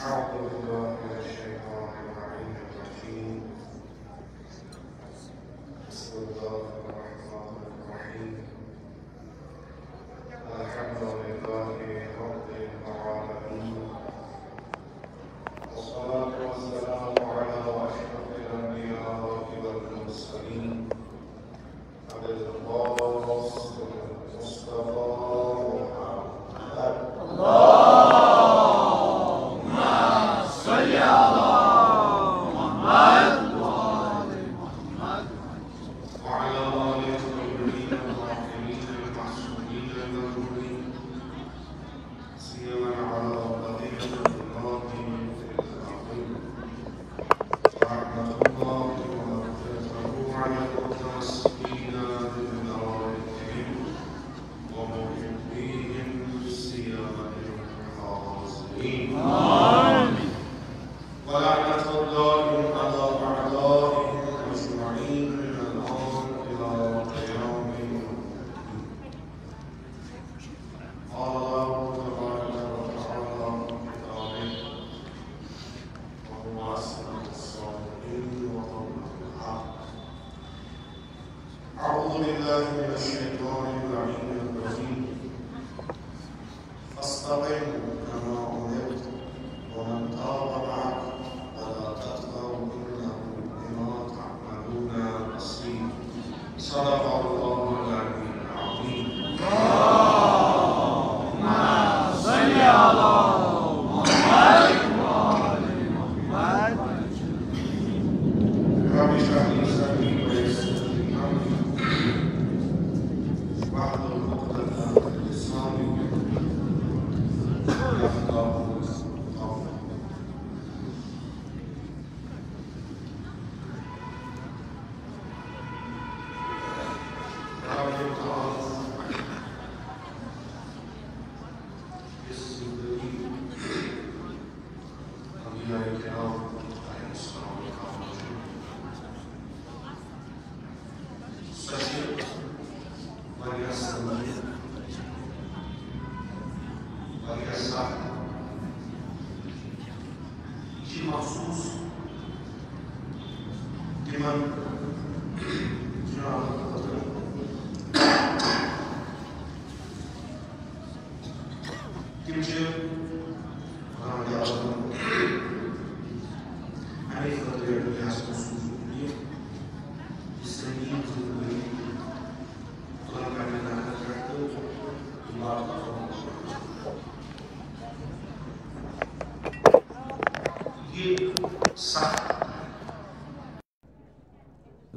أعوذ بالله من الشيطان اللعين الرجيم. بسم الله الرحمن الرحيم. الحمد لله رب العالمين، والصلاة والسلام على أشرف الأنبياء والمرسلين، أبي القاسم المصطفى محمد. اللهم صل على محمد وعلى آل الطيبين الطاهرين المعصومين المغفورين، سيما على قضية الإمام العظيم رحمة الله ومغفرته على المتمسكين بدعوتهم ومحبيهم سيما الحاضرين. ولعنة الله على أعدائهم أجمعين من الآن إلى قيام الدين. قال الله تبارك وتعالى في كتابه وهو أصدق الصادقين وقول الحق. أعوذ بالله من الشيطان اللعين الرجيم. فاستقم كما أمرت ومن تاب معك ولا تطغوا إنه بما تعملون بصير. صدق الله العلي العظيم. اللهم صل على محمد وآل محمد. رب اشرح لي صدري ويسر لي أمري واحلل عقدة من لساني يفقهوا قولي.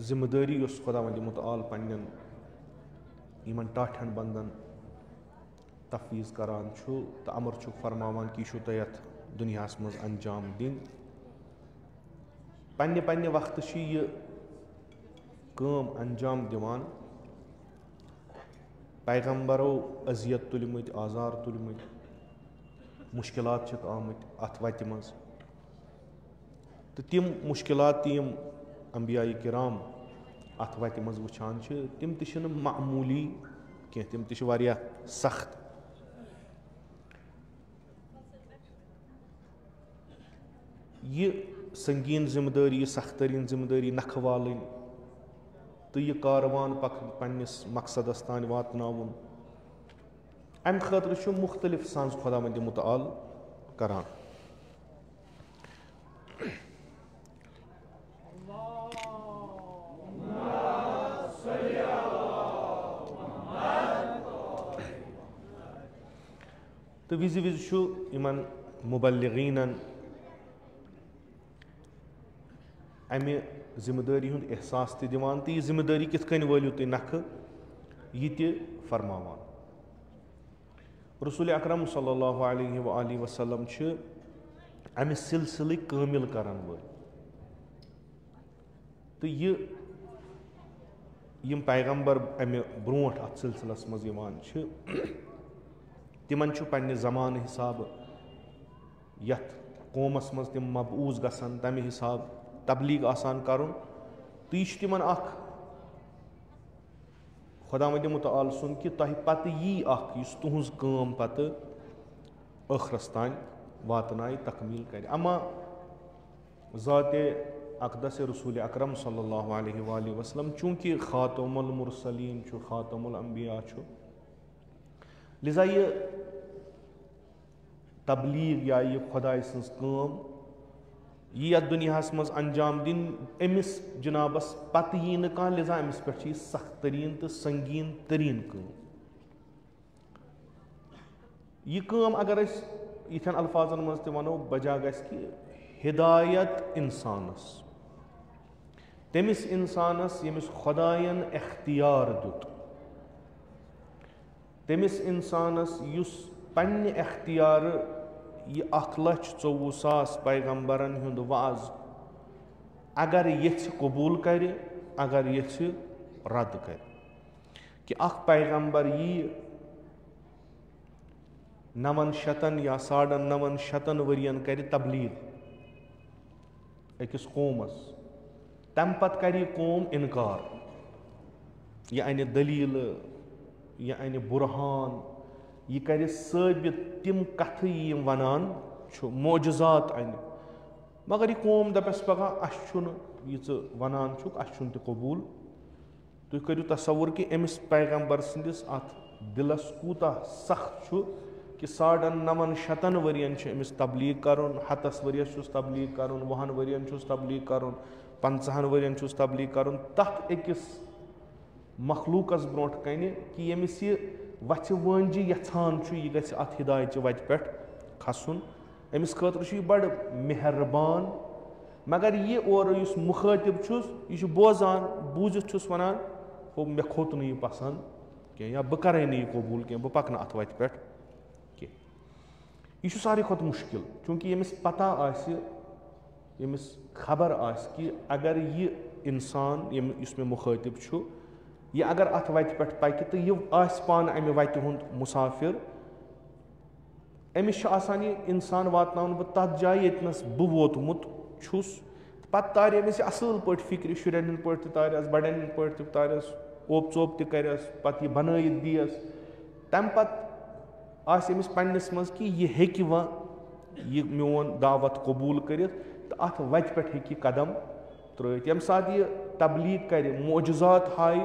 जिम्मेदारी उस खुदावंद मुतआल पन्नन यमन टाठन बंदन तफवीज़ करान छु तो अमर छु फरमावान कि छु तोह यथ दुनियास मज अंजाम दिन पन्ने पन्ने वक्त छु ये काम अंजाम दिवान पैगम्बरों अजियत तुलमुत आज़ार तुलमुत मुश्किलात छक आमुत अथ वति मज तो तिम मुश्किलात यम अंबिया किराम अथ वति मज वुछान छ तिम ति छन मामूली कह तिम ति छ वारिया सख्त ये संगीन जिम्मेदारी ये सख्त तरीन जिम्मेदारी नख वालन तो ये कारवान पन्निस मकसदस तान वातनावुन अम खतर छ मुख्तलिफ सांस खुदावंद मुतआल करान। तो विज विज छु इमन मुबल्लिगीनन अमे जिम्मेदारी हुंद एहसास ति दिवान तो यह जिम्मेदारी किथ कन वलियो तुम नख यह ति फरमावान। रसूल अकरम सल्लल्लाहु अलैहि वसल्लम छ अमे सिलसिल कामिल करन वल तो यम पैगम्बर अमे ब्रोट अत सिलसिलस मज यवान छ तिमन छु पन्ने ज़मान हिसाब यथ कौमस मज तिम मबूज गसन तमे हिसाब तबलीग आसान करुन तो यह तिमन अख खुदावंद मुतआल सुन कि तह पत यी अख तुहज काम पत ٲखरस तान वातनाई तकमील करे। अमा ज़ाते अक़दस रसूल अकरम सल्लल्लाहु अलैहि वसल्लम चूँकि ख़ातमुल मुरसलीन छु, ख़ातमुल अंबिया छु, लिज़ा ये तबलीग या ये खुदाई सन्स काम यह दुनियास मज अंजाम दिन अमिस जनाबस पत यी न कह, लिजा अमिस पे सख्त तरीन तो संगीन तरीन काम। यह काम अगर इथन अल्फाजन मज ते वनो बजा गस कि हिदायत इंसानस, तमिस इंसानस यमिस खुदायन इख्तियार दुत, तमिस इंसानस युस पन्ने इख्तियार यह 1,24,000 पैगम्बरन हुंद वाज अगर यछ कबूल करे, अगर यछ रद्द करे, कि अख पैगम्बर यी 900 या 950 वरियन करे तबलीग अकिस कौमस, तम पत करे कौम इनकार, यह अने दलील, यह अने बुरहान, यह करे साबित तिम कथ यम वनान मोजजात अने, मगर यह कौम दपस पगा अशुन यह वनान छुक अशुन ते कबूल। तुम करू तसवुर कि अमिस पैगम्बर सिंदिस अत दिलस कूता सख्त छु कि 950 वरियन अमिस तबलीग करुन, 100 वरियस तबलीग करुन, 20 वरियन तबलीग करुन, 50 वरियन तबलीग करुन, तथ अकिस मखलूकस ब्रोट कने कि यमिस यह वच वंजी यछान छु यह गछ अत हिदायत वत पे खसन, अमिस खतर बड़ मेहरबान, मगर यह और इस मुखातिब छुस यह बोजान बूझित छुस वनान हो मे खोत नहीं पसंद क्या, या बह करे नहीं कबूल क्या, बह पकन अत वत पे क्या। यह सारे खुद मुश्किल, चूँकि यमिस पता आसि, यमिस खबर आसि कि अगर यह इंसान यस मे मुखातिब छु यह अगर अत वत पे पकि तो यह आस पान अमे वत हुंद मुसाफिर, अमिस यह इंसान वातनावन बह तथ जाय यतनस बह वोतमुत छुस, पत तार अमिस असल पे फिक्र, शुरन हंद पे तारस, बड़न हंद पे तारस, ओप चोप तस, पत यह बनयित दियस, तम पत आस अमिस पन्नस मज कि यह हेकि व यह मोन दावत कबूल करित तो अत वत पे हेकि कदम त्रित। यम सात यह तबलीग करे, मोजजात हाय,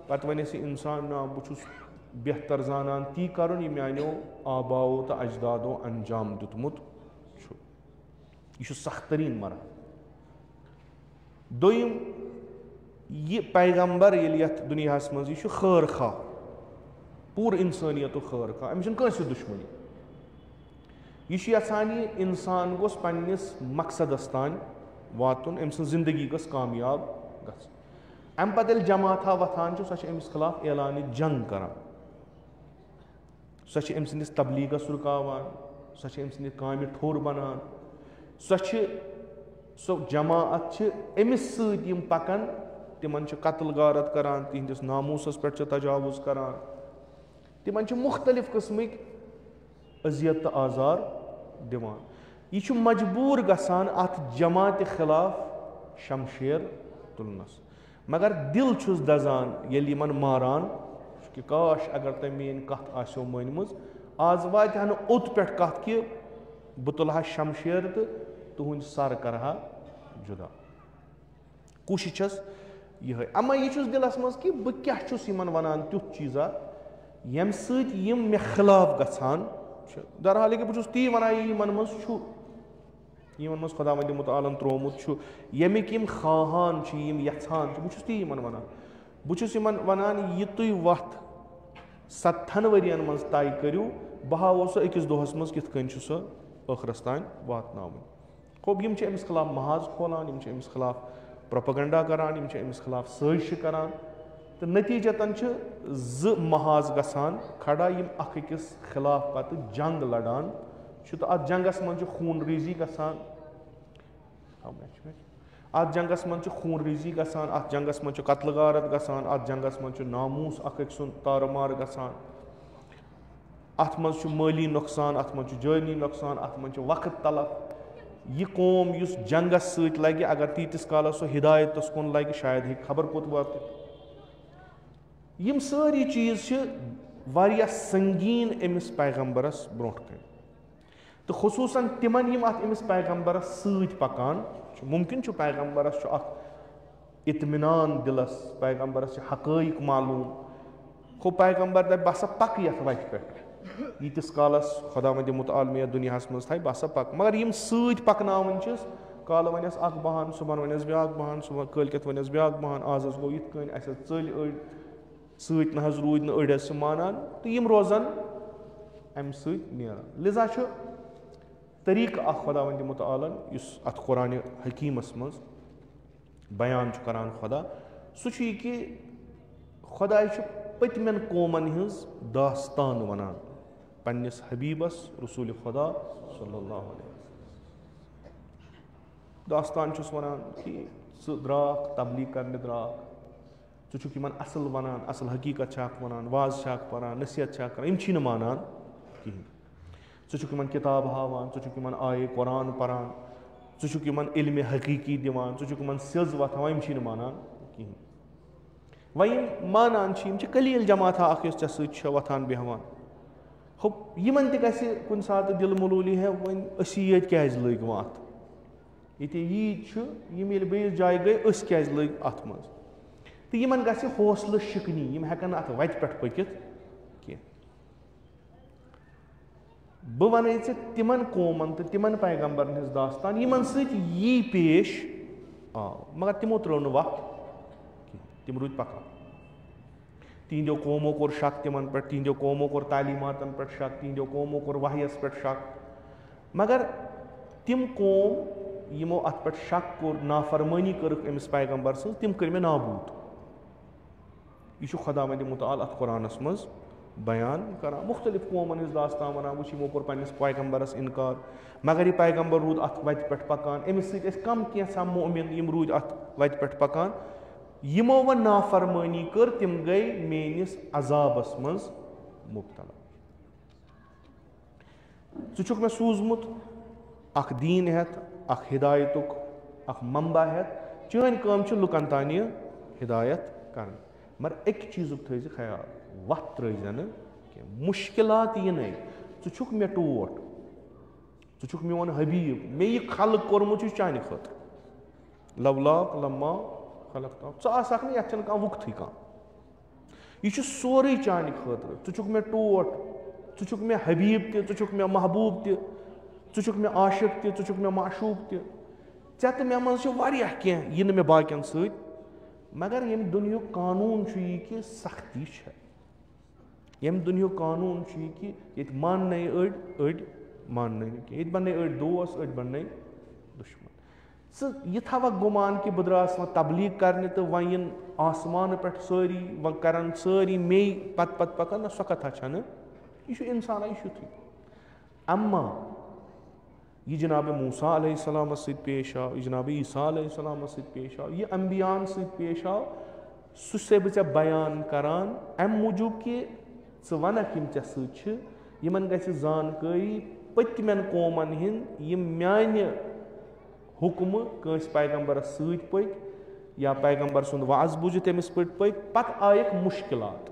पत वन इंसान ना बहुत बेहतर जानान ती करुन यह मानो आबाओ तो अजदादो अंजाम दुतमुत छु, यह सख्त तरीन मरहल। दोयम यह पैगम्बर यथ दुनियास मज यह खैर खा, पूर इंसानियत खैर खा, अमिस कंस दुश्मनी, यह यछान यह इंसान गोस पन्निस मकसदस तान वातुन, अम सं जिंदगी गस कामयाब गस। अम पत जमाता वथान सह अमिस खिलाफ ऐलान जंग करान, सह अम सिंदिस तबलीगस रुकावान, सह अम सिंदिस कामि ठोर बनान, सो जमात अमिस सम पकान, तिमन कत्ल गारत करान, तिहंदिस नामूसस पे तजावुज करान, तिमन मुख्तलिफ किस्मिक अजियत तो आजार दिवान। यह मजबूर गसान अत जमात खिलाफ शमशेर तुलनस, मगर दिल छुस दजान येल यमन मारान कि काश अगर तुम मेन कथ आसो मानमज, आज वात न ओत पे कथ कि बह तुलहा शमशेर तो तुहद सर करहा जुदा। कोशिश यह, अमा यह दिलस मज कि बह क्या यमन वनान तुथ चीज़ा यम सम मे खिलाफ गसान, दरहाल कि बह ती वन यमन मज खुदा वंद मुतालन त्रोमुत यमिक यम खाहान यम यछान बह ती यमन वनान, बह यमन वनान यह तुम वथ 70 वरियन मज तय करू, बह हावो सो अकिस दोहस मज किथ कन सो ٲखरस तान वातनावन। खूब यम अमिस खिलाफ महाज खोलान, यम अमिस खिलाफ प्रोपेगेंडा करान, यम अमिस खिलाफ साजिश करान, तो नतीजतन ज महाज गसान खड़ा यम अकिस खिलाफ पत जंग लड़ान, तो अत जंगस मज खून रेजी गसान, अत जंगस मज खून रेजी गसान, अत जंगस मज कत्ल गारत गसान, अत जंगस मज नामूस अक सुन तारमार गसान, अत मज माली नुकसान, अत मज जानी नुकसान, अत मज वक्त तलफ। यह कौम युस जंगस सत लगे अगर तीतिस कालस सो हिदायतस कुन लगे शायद हे खबर कोत वात। यम सारी चीज वारिया संगीन अमिस पैगम्बरस ब्रोट कन, तो खसूसन तिमन यम अत अमिस पैगम्बरस सत पकान मुमकिन पैगम्बरस इत्मिनान दिलस पैगम्बरस हक़ाइक़ मालूम खो पैगम्बर दप बसा पक यथ वत पे यीतिस कालस खुदावंद मुतआल मे दुनियास मज थाय बसा पक मगर यम सत पकनावन छस काल वनस अख बहान सुबह वनस ब्याक बहान सुबह कलकत वनस ब्याक बहान आज गो इत कन अस चल अड़ सत न रूद न अड़स मानान तो यम रोजन अम सरान लिजा तरीक अख खुदावंद मुतआलन युस अत कुरान हकीमस मज बयान करान खुदा सह यह कि खुदा पतमन कौमन हज दास्तान वनान पन्निस हबीबस रसूल खुदा सल्लल्लाहु अलैहि दास्तान वनान कि सह द्राक तबलीग करने द्राक षुक असल वनान असल हकीकत वनान वाज परान नसीहत करान मानान कहें षुक किताब हावान षुक आये कुरान परान षुक इल्म हकीकी दिवान षुक सिज वथान मानान कहें वह मानान कलील जमात अख चे वथान बेहवान हो कुन सात दिल मलूली है वन ये क्या लग अत ये ईद बेस जाय गई क्या लग अत मज तो इन ग हौसला शिकनी हेकन अत वत पे पकित कह बह वन तिमन कौमन तो तिमन पैगम्बरन हज दास्तान इन सी पेश आव मगर तिमो त्रो वत तिम रूद पका तिंदो कौमों कोर शक तिमन पे तिंदो कौमों कोर तालीमातन पे शक तिंदो कौमों कोर वहयस पे शक मगर तिम कौम यमो अत पे शक कोर नाफरमानी कर अमिस पैगम्बर सं तिम कर मे नाबूद यह खुदावंद मुतआल अत कुरानस मज बयान करान मुख्तलिफ कौमन हज दास्तान वनान वो यमो कोर पन्निस पैगम्बरस इनकार मगर यह पैगम्बर रूद अत वत पे पकान अमिस सत कम कैसा मोमिन यम रूद अत वत पे पकान यमो व नाफरमानी कर तिम गई मेनिस अजाबस मज मुब्तला षुक मे सूजमुत अख दीन हेत अख हिदायतुक अख मंबा हेत चन काम लुकन तान हिदायत कर मगर एक चीजुक थज ख्याल वत त्रन मुश्किलात यन षुक मे टोट षुक मोन हबीब मे यह खल्क कोरमुत चान खतर लवलाक लम्मा खलक ये वुक्त यह सोरे चान खतर षुक मे टोट षुक मे हबीब षुक मे महबूब षुक मे आशिक षुक मे माशूक ते तो मे मज कह यह मे बाकियन सत मगर यम दुनिया कानून यह कि सख्ती है यम दुनिया कानून यह कि ये मान अड़ मान ये बन अड़ दोस्त अड़ बन दुश्मन यह थवा गुमान कि बह द्रास वो तबलीग करने तो वन आसमान पे सारी वन कर सारी मे पत पत पकान सो कथा यह इंसान यह अम्मा यह जनाब मूसा अलैहिस्सलाम सत पेश आव यह जनाब ईसा अलैहिस्सलाम सत पेश आव यह अम्बियान सत पेश आव सह बह बयान करान अम मूजूब कि वनक चे सत जानकारी पतमन कौमन हिंद म्यान हुक्म कंस पैगम्बरस सत पक या पैगम्बर सुंद वाज बुझित अमिस पक पत आयक मुश्किलात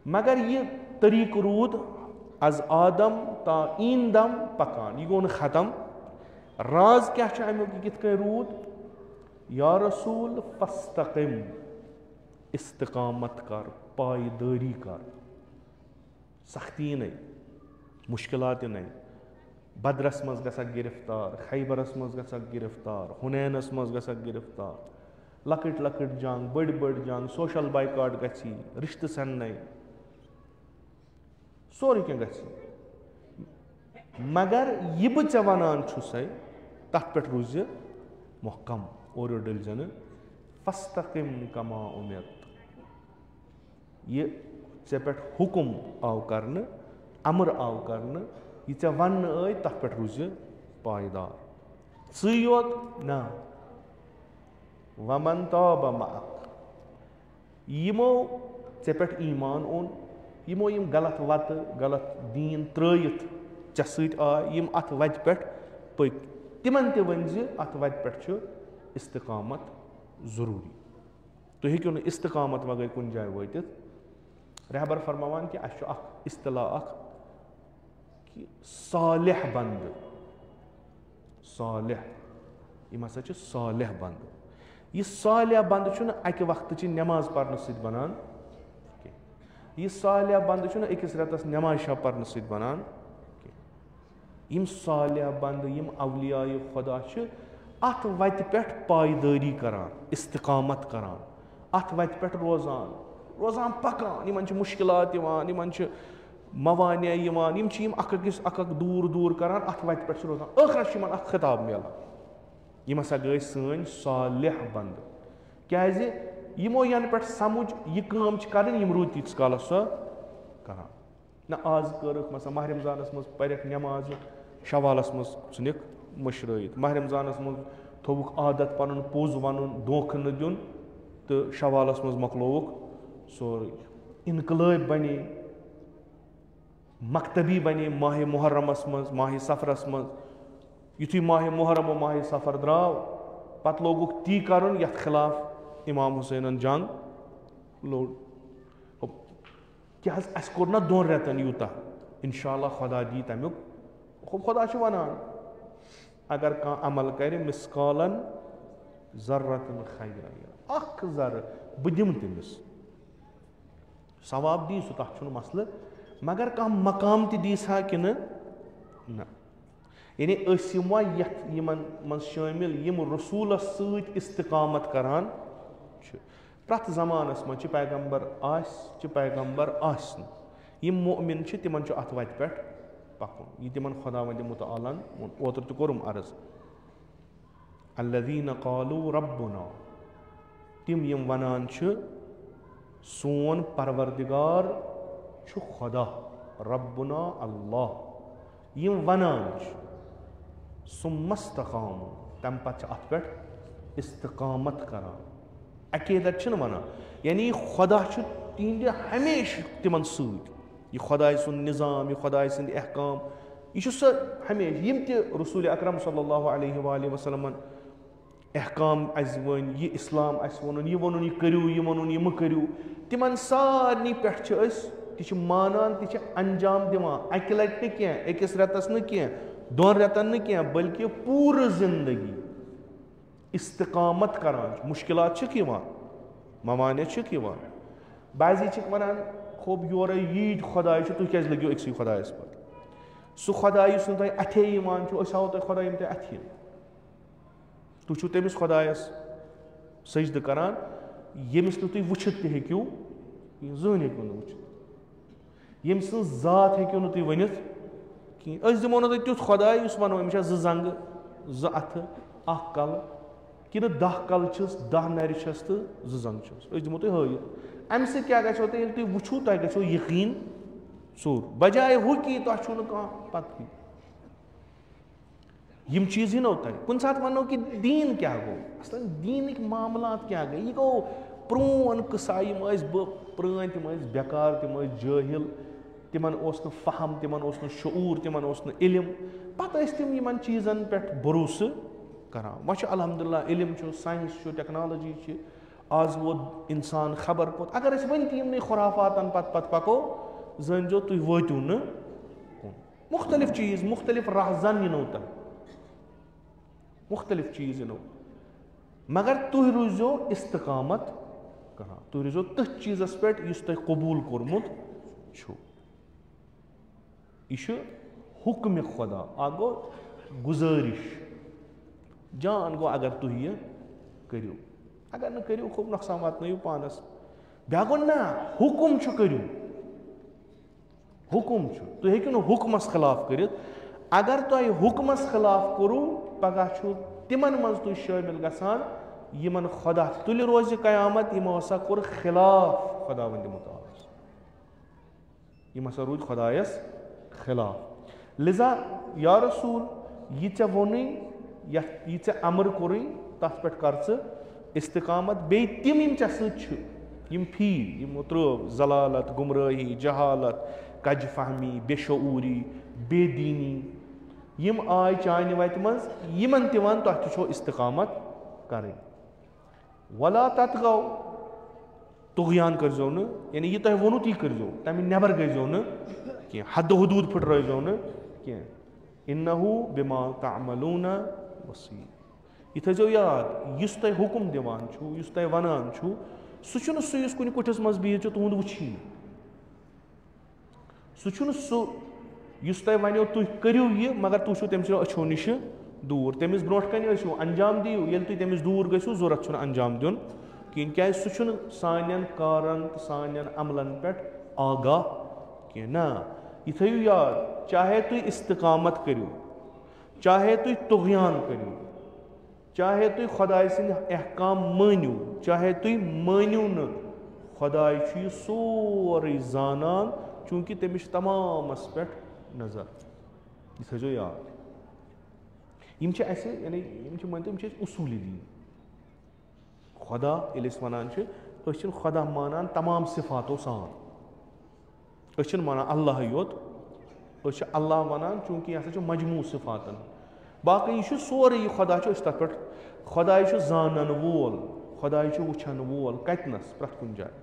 मगर यह तरीक रूद अज आदम ता ईंदम पकान यह गो खत्म राज क्या अमुक कित रूद या रसूल फस्तकिम इस्तिकामत कर पायदारी कर सख्ती नहीं मुश्किलात नहीं बदरस मज गसक गिरफ्तार खैबरस मज गसक गिरफ्तार हुनैनस मज गसक गिरफ्तार लकट लकट जंग बड़ बड़ जंग सोशल बाइकाट गसी रिश्त सन्न सोरे क्या गसी मगर यह बह ऐ वनान तथ पे रूज मोहकम और डल जन फस्तकिम कमा उमिरत यह ऐ पे हुकुम आव कर अमर आव कर यह ऐ वन आई तथ पे रूज पायदार योत ना वमन ताब मअक यमो ऐ पे ईमान ओन यमो यम गलत वत गलत दीन त्रयित चे सत आय यम अत वत पे पक तिमन ते वन अत वत पे इस्तिकामत जरूरी तुम हेक्यो न इस्तिकामत वगैर कुन जाय वतित रहबर फरमावान कि अख इस्तला कि सालिह बंद, सालिह यम हसा छ सालिह बंद। यह सालिह बंद छुन अकि वक्त नमाज पढ़ने सत बनान, यह सालिह बंद छुन अकिस रेतस नमाज शब पढ़ने सत बनान। यम सालिह बंद यम अवलियाए खुदा छ अत वत पे पायदारी करान, इस्तिकामत करान, अत वत पे रोजान रोजान पकान, यमन छ मुश्किलात यवान, यमन छ मवानिया यवान, यम छ यम अकस अक दूर दूर करान, अत वत पे रोजान आखिरस यमन अख खिताब मिलान। यम हसा गई सन सालिह बंद, क्याज यमो यन पे समझ यह काम छ करन, यम रूद तीस कालस सो करान। न आज करक मसा माह रमजानस मज परख नमाज, शवालस मज सुनिक मशरत, माह रमजानस मज थोक आदत पन पोज वन धोख न दिन, तो शवालस मज मकलोक सोरे। इनकलाब बने, मकतबी बने माह मुहर्रमस मज, माह सफरस मज। युथी माह मुहर्रम माह सफर द्राव पत लोगुक ती करन यथ खिलाफ इमाम हुसैन जंग लोड। क्या अस कोर ना 2 रेतन यूता, इंशाअल्लाह खुदा दी तमुक। खुदा छ वनान अगर का अमल करे मिसकालन जर्रतन खैरा, अख जर बदिम तमिस सवाब दी, सह तथ मसल, मगर कह मकाम ती दीस हा कि न। यानी यमा यमन मन शामिल यम रसूलस सत इस्तिकामत करान। प्रथ जमानस मज पैगम्बर पैगम्बर आसन, यम मोमिन तिमन अत वत पे पकुन, यह तिमन खुदावंद मुतआलन ओतर तो कोरुम अर्ज। अल्लज़ीन क़ालू रब्बुना, तिम यम वनान सोन परवरदिगार छु खुदा, रब्बुना अल्लाह, यम वनान सुम्मस्तकामू, तम पत अत पे इस्तिकामत करान। अकीदत वनान, यानी खुदा तिंद हमेशा तिमन सत, यह खुदा सुन निज़ाम, यह खुदा सद अहकाम, यह सह हमेशा यम ते रसूल अकरम सल्लल्लाहु अलैहि वसल्लम अहकाम अस वन, यह इस्लाम अस वन, यह वन यह करू, यह वन यह मह करू, तिमन सारनी पे ति मानान, ति अंजाम दिवान। अकि लट न क्या, अकिस रेतस न क्या, 2 रेतन न क्या, बल्कि पूरी जिंदगी इस्तिकामत करान। मुश्किलात छिक यवान, मवानिया छिक यवान, बाजी छिक वनान खूब योर यीद खुदाय तुम क्या लगे अक्सी खुदायस पे, सह खुदाय तुम अथे यवान आओ तुम खुदा यम तुम अथि, तुम तमिस खुदायस सजद करान यमिस तुम वुचित ते हेक्यू, जहन हेक्यू न वुचित, यम सज जात हेक्यू न तुम वनित कहीं। अस दिमो न तुथ खुदाय वनो अमिस 2 जंग 2 अथ 1 कल कि 10 कल 10 नर तो 2 जंग अस दिमो तुम हयित। अम सो क्या गो तुम वुचू तुम गो यकीन सोर, बजाय हु कि तुम पत यम चीज ही नो तुम कुन सात वनो कि दीन क्या गो, असल दीन मामलात क्या गई, यह गो प्रोन किस्सा, यम प्रान तम बेकार, तम जाहिल, तिमन ओस न फहम, तिमन ओस न शऊर, तिमन ओस न इल्म, पत तिम यमन चीजन पे भरोस करान। वह अल्हम्दुलिल्लाह इल्म छु, साइंस छु, टेक्नोलॉजी आज वो इंसान खबर पोत। अगर अस वन यमन खुराफातन पत पको जो तुम वतु न मुख्तलिफ चीज, मुख्तलिफ रहजन यनो तुम, मुख्तलिफ चीज यनो, मगर तुम रूजो इस्तिकामत करान, तुम रूजो तथ चीजस पे तुम कबूल कोरमुत छु। यह हुक्म खुदा, आ गो गुजारिश, जान गो अगर तुम यह करो, अगर न करो खूब नुकसान वात पानस। ब्या गो ना हुक्म करो, हुक्म तुम हेक्यू न हुक्मस खिलाफ कर, अगर तुम हुक्मस खिलाफ करू पगह तिमन मज तुम शामिल गसान यमन खुदा तुल रोज कयामत, यमो हसा कोर खिलाफ खुदावंद मुताल, यम हसा रूद खुदायस खिलाफ। लिजा या रसूल यह वोन यह अमर कोर तथ पे कर इस्तिकामत, बे तिम यम सम फील यमो त्रो जलालत, गुमराही, जहालत, कज फहमी, बेशऊरी, बेदीनी, यम आय चान वत मज यमन तिवन तुह इस्तिकामत कर। वला ततगौ, तुगयान करजो न, यानी यह तुह वोनु ती करजो, तमें नेबर गजो न कह, हद हदूद फुटरजो न कह इन्नहु बिमा तामलूना बसीर। यह थो याद इस तुम हुकुम दिवान छु इस तुम वनान छु सह सह कुन कुठस मज बिहित तुंद वुची सह सह तुम वनो तुम करू यह मगर तुम तम अच्छो नश दूर तमिस ब्रो कन अंजाम दियो ये तुम तमिस दूर गो जरूरत अंजाम दिन कहें क्या सह सान कारन तो सान अमलन पे आगाह कह ना यह थो याद चाहे तुम इस्तिकामत करू चाहे तुम तुगयान करू चाहे तुम खुदाय सिंद अहकाम मानियो चाहे तुम मानियो न खुदाय सोरे जानान चूंकि तमिस तमामस पे नजर यह थो याद यानी मान उसूली दीन खुदा वन खुदा मानान तमाम सिफातो सान मानान अल्लाह योत अल्लाह वनान चूंकि यह मजमू सिफातन बाकी यह सोरे यह खुदा तथ पे खुदा जानन वोल खुदा वुछन वोल कतनस प्रत कुन जाए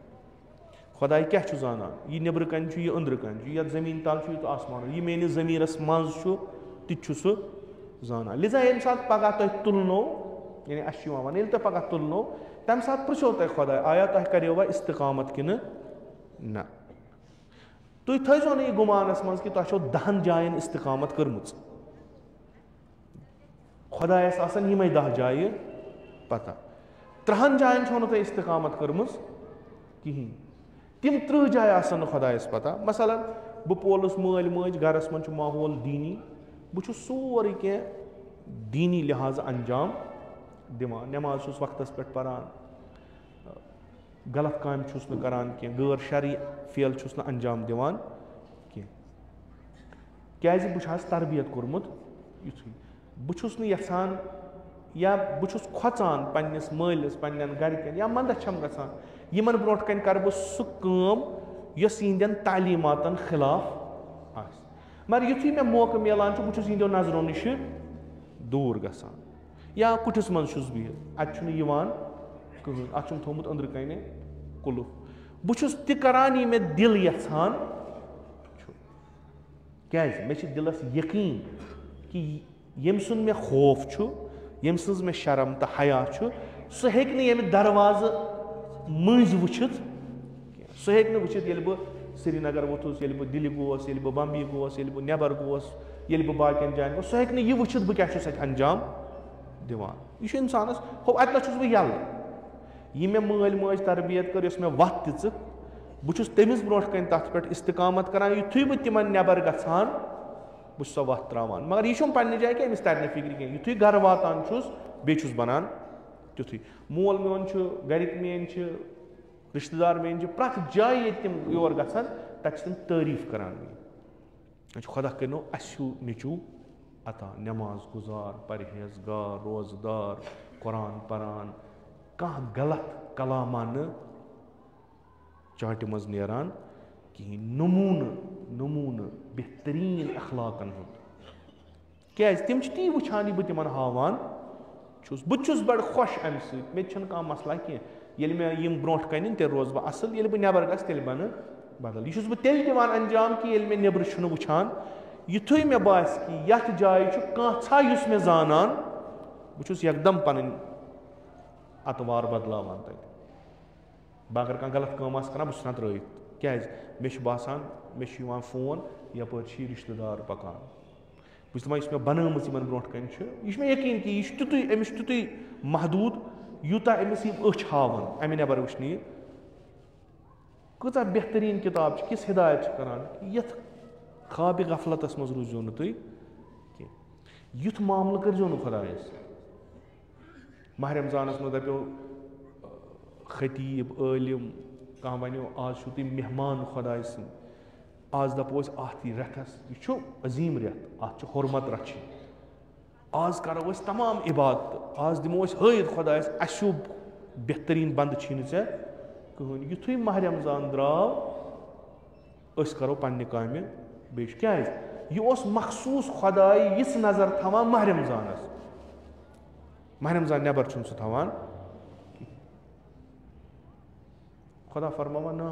खुदा क्या जाना यह नबर कन यह अंदर कन ये जमीन तल तो आसमान यह मेनिस जमीरस मज तह सह जाना लिजा ये सात पगह तुम तुलनो यानी अस वन तुम पगह तुलनो तम सात पृछो तुम खुदा आया तुम करो इस्तिकामत कि न तुम थो ना यह गुमानस मज कि तुम 10 जायन इस्तिकामत कर्म खुदायस आसन यिमे 10 जाय पता 3 जायन छो तुम इस्तिकामत कर्म कहें तिम 30 जाय आसन खुदायस पता मसलन बह पोलस माल मज गरस मन माहौल दीनी बह सोरे कह दीनी लिहाज अंजाम दिवान नमाज वक्तस पे परान गलत काम न करान कह गैर शरई फेल न अंजाम दिवान कह क्या बह तरबियत कोर्मुत युथुई बह यसान या बह खोचान पन्निस मालिस पन्न गरकन या मंदच छम गसान यमन ब्रोट कन कर बह सह काम यस इहंदन तालीमातन खिलाफ आस मगर युथुई मे मौका मिलान बह इहंदो नजरों नश दूर गसान या कुठस मज बिहित अत कहें अत थोमुत अंदर कने कुलुफ बह तरान यह मे दिल यछान क्या मे दिलस यकीन कि यम सुन मे खौफ यम सज मे शर्म तो हया सह हेक यम दरवाज मज वुचित सह हेक वुचित ये बह श्रीनगर वोथुस ये बह दिल्ली गोस ये बह बम्बई गोस ये बह नेबर गोस ये बह बाकिन जायन गोस सह हेक यह वुचित बह क्या अंजाम दिवान यह इंसानस हो अत बह यल यह मे माल मज तरबियत कर मे वत दी बह तमिस ब्रो कन तथ पे इस्तिकामत करान युथुई बह तिम नेबर गसान बह सह वत त्रावान मगर यह पन्ने जाए कि अमिस तरह फिक्र कह युथुई घर वातान बेस बनान तुथुई मोल मोन गरिक मेन रिश्तेदार मेन प्रत जाए ये तिम योर गसान तक तिम तारीफ करान खुदा करो असू निचू अता नमाज गुजार परहेजगार रोजदार कुरान परान कह गलत कलामा न चाटि मज नेरान कहीं नमून नमून बेहतरीन अखलाकन क्या तिम ती वुछान बह तिमन हावान बह बड़ खुश अम सह मसला कह मे यम ब्रो कन तेल रोज बह असल ये बह नबर गस तेल बन बदल यह बह तेल दिवान अंजाम कि मे नबर वुछान युथुई मे बास कि यथ जाय कह मे जानान बह एकदम पन अतवार बदलावान तक बह अगर कह गलत काम करान बह त्रवित क्या मे बासान मे फोन यप रिश्तेदार पकान बह दपान मे बनम ब्रो कन यह मे यकीन कि यह तुतुई अमिस तुतुई महदूद यूता अमिस अच हावन अमे नबर वुचन कह बेहतरीन किताब किस हिदायत करान यथ ख्वाब गफलतस मज रूजो न तुम युथ मामल करो न खुदायस माह रमजानस मज दपो खतीब आलिम कह वनो आज तुम मेहमान खुदाय सिंद आज दपो अत रथस यह अजीम रथ अत हुरमत रची आज करो तमाम इबादत आज दिमो हयत खुदायस असु बेहतरीन बंद छी चे कहन युथुई माह रमजान द्राव करो पन्ने कामि बेश क्या यह मखसूस खुदाय यिस नजर थवान माह रमजान नबर सह थवान खुदा फरमावा ना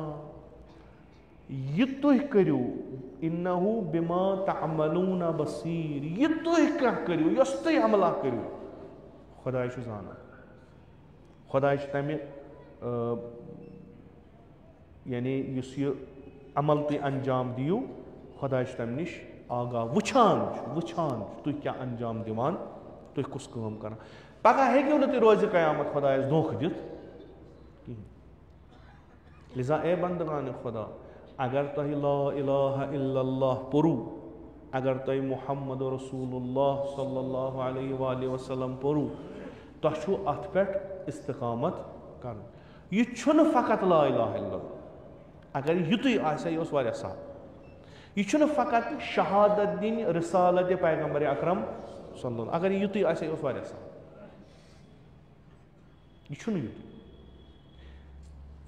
ये तुह करियो इन्नहु बिमा तअमलून बसीर, ये तुह क्या करियो, यस तुह अमला करियो, खुदा छ जाना, खुदा छ तमे यानी युस ये अमल तुह अंजाम दियो, खुदा छ तम निश आगाह, वुछान तुह क्या अंजाम दिवान, तुह कुस काम कर। पगह हेक्यो न तुह रोज कयामत खुदायस धोख दित कहीं। लिजा ए बंदगान खुदा, अगर तुह ला इलाहा इल्लल्लाह पुरु, अगर तुह मुहम्मद रसूलुल्लाह सल्लल्लाहु अलैहि वसल्लम पुरु, तुह छु अत पेट इस्तिकामत कर। यह छुन फकत ला इलाहा इल्लल्लाह, अगर युतुई आसे यह वारिया साफ। यह छुन फकत शहादत दिन रिसालत पैगंबर अकरम सल्लल्लाहु, अगर युतुई आसे यह वारिया साफ। यह छुन युतुई।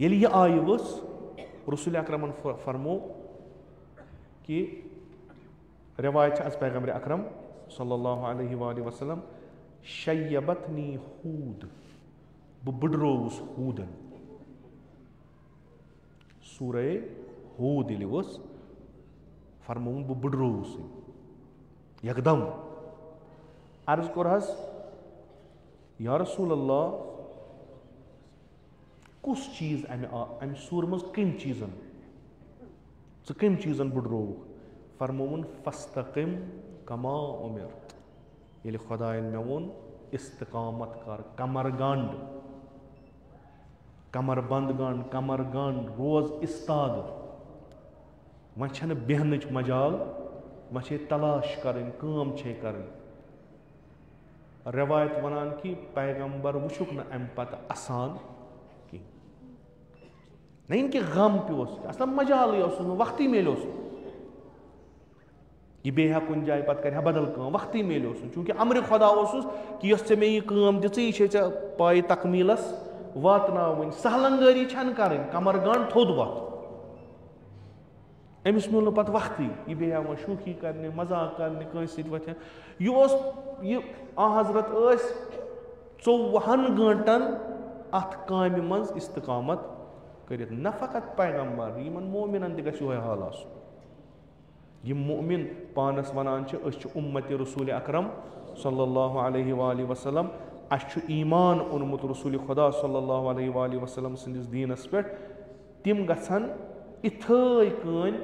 येली यह आय वस, रसूल अकरमन फरमो कि रिवायत अज पैगंबर अकरम सल्लल्लाहु अलैहि वसल्लम, शय्यबतनी हूद, बडरोवस हूदन। सूरे हूद येलि वस फरमोन बडरोवस यकदम। अर्ज कोरहस या रसूल अल्लाह, कुस चीज अमे सूर मज कम चीजन कम चीजन बडरोव। फरमोन फस्तकिम कमा उमिर, ये खुदायन मे वोन इस्तिकामत कर, कमर गंड, कमर बंद गंड, कमर गंड, रोज इस्ताद। वह छन बेहन मजाल, वह छे तलाश करन, काम छे करन। रवायत वनान कि पैगंबर वुचुक न अम पत आसान कहीं, नहीं इनके गम पे असल मजाल वक्ती मेल। यह बेहा कुन जाए पत कर बदल काम, वक्ती मेल। चूंकि अमर खुदा कि यस मे यह काम दी ये पाई तकमीलस वातन, सहलंगरी छन कर, कमर गंड थोद वत। अमिस मिल पत वक्ती, यह बेहा वो शूखी करने, मजाक करने, कंस वथन। यह हजरत 24 घंटन अत काम मज इस्तिकामत कर। न फकत पैगंबर, इन मोमिनन तह गह हाल आसुन। यह मोमिन पानस वनान उम्मत रसूल अकरम सल्लल्लाहु अलैहि वसल्लम, अस ईमान ओनमुत रसूल खुदा सल्लल्लाहु अलैहि वसल्लम सिंदिस दीनस पे, तिम गछन इथै कन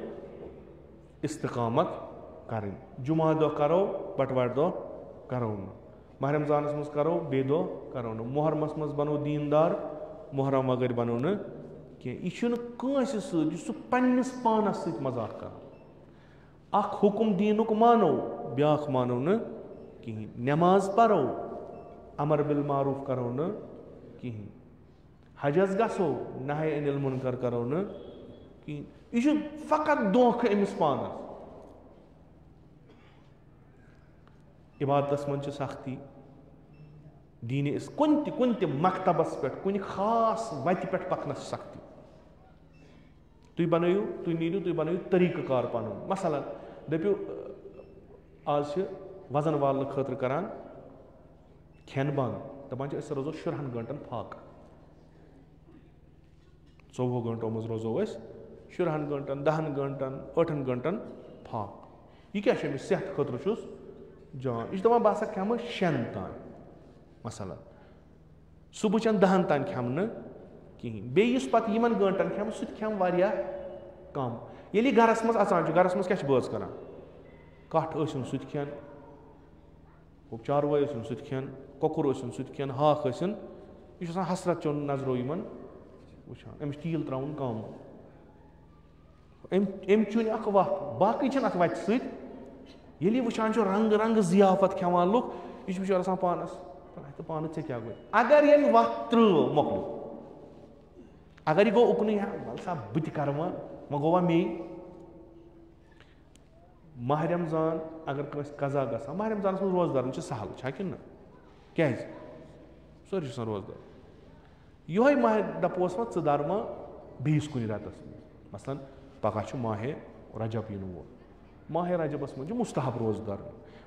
इस्तिकामत कर। जुमा दो करो, बटवार दो करो न, माह रमजानस मज करो, बे दो करो न, मुहर्रमस मज बनो दीनदार, मुहर्रम वगर बनो न कह। यह सह पन्निस पानस सत मजाक कर। अख हुकुम दीनुक मानो, ब्याख मानो न कहीं। नमाज पढ़ो, अमर बिल मारूफ करो न कहीं। हजस गसो, नहे अनिल मुनकर करो न कहीं। यह फकत धोख अमिस पानस। इबादतस मन सख्ती, दीन इस कुन मकतबस पे, कुन खास वत पे पकनस सख्ती। तुम बनू, तुम नीलो, तुम बनू तरीक़ कार पन। मसलन दपो आज वजन वाल खतर करान खेन बंद, दपान रोजो 14 घंटन फाक। 24 घंटों मज रोजो 14 घंटन, 10 घंटन, 8 घंटन फाक। यह क्या सेहत खतर जान। यह दपान बह खेम 6 तान, मसलन सुबह 10 तान खेम न कहीं। बेस पत यमन घंटन खेम सह खेम वारिया कम। ये गरस मज अचान, गरस मज क्या बज कर, कठ सन सह खेन, चारवाई सन सह खेन, कोकुर सन सह खेन, हाक सन। यह हसरत चोन नजरो इन वुचान। अमिस टील त्राउन कम, अम चुन अख वत, बाकी अत वत सत। ये वुचान रंग रंग जियाफत खेवान लुक, यह बिचार पानस तो पान ऐ क्या गो। अगर ये वत त्रो मोकल, अगर यह गो उकन वल सा बह कर वह गो मे। माह रमजान अगर कजा ग, माह रमजान मज रोजदार सहल कि न, क्या सोरी रोजदार। ये माह दपोस व दर मा बीस कुन रतस, मसलन पगह माह रजब इन वो, माह रजबस मज मुस्तहब रोजदार।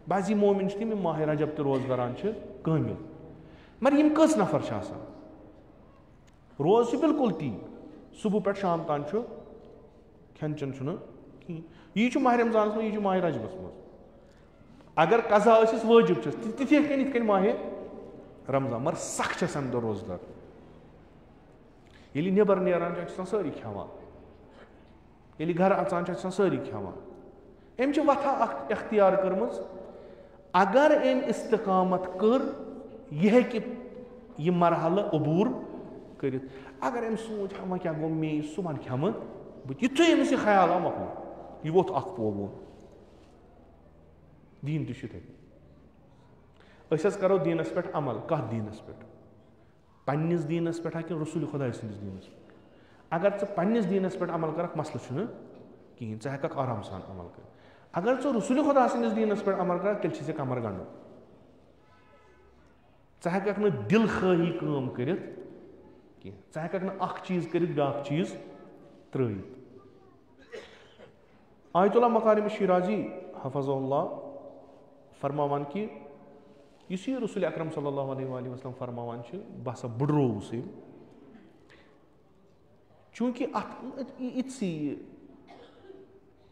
बाजी मोमिन तम माह रजब तो रोजदारान कामिल। मगर यम कस नफर रोज बिल्कुल ती, सुबह पे शाम तान कहें चेन कहीं यह माह रमजान मज यह माह रजबस मज अगर कज़ा वाजिब तिथे कन माह रमजान मगर सख अम दो रोजदार ये नबर नान सारी खेवान ये घर अचान सारी खेवान अम वथा अख्तियार कर्म अगर अम इस्तकामत कर यह मरहल अबूर कर अगर अम सोच वह क्या गो मे सुबह खेम युथे अमिस यह ख्याल आव मकल यह वोत पोवोन दीन तथ करो दीनस पे अमल कह दीनस पे पन्निस दीनस पे कि रसूल खुदा सन्दस दीनस पे अगर चे पन्निस दीनस पे अमल कर मसल कहें चे हेक आराम सान अमल कर अगर चे रसूल खुदा सन्दस दीनस पे अमल कर तेल छे कमर गंड चे हेक न दिल खाही काम कर चे हेक न अख चीज कर ब्याक चीज त्रयित आयतुल्लाह मकारिम शिराजी हफज़हुल्लाह फरमावान कि इस रसूल अकरम सल्लल्लाहु अलैहि वसल्लम फरमावान बह हसा बुडरोवस चूंकि इतसी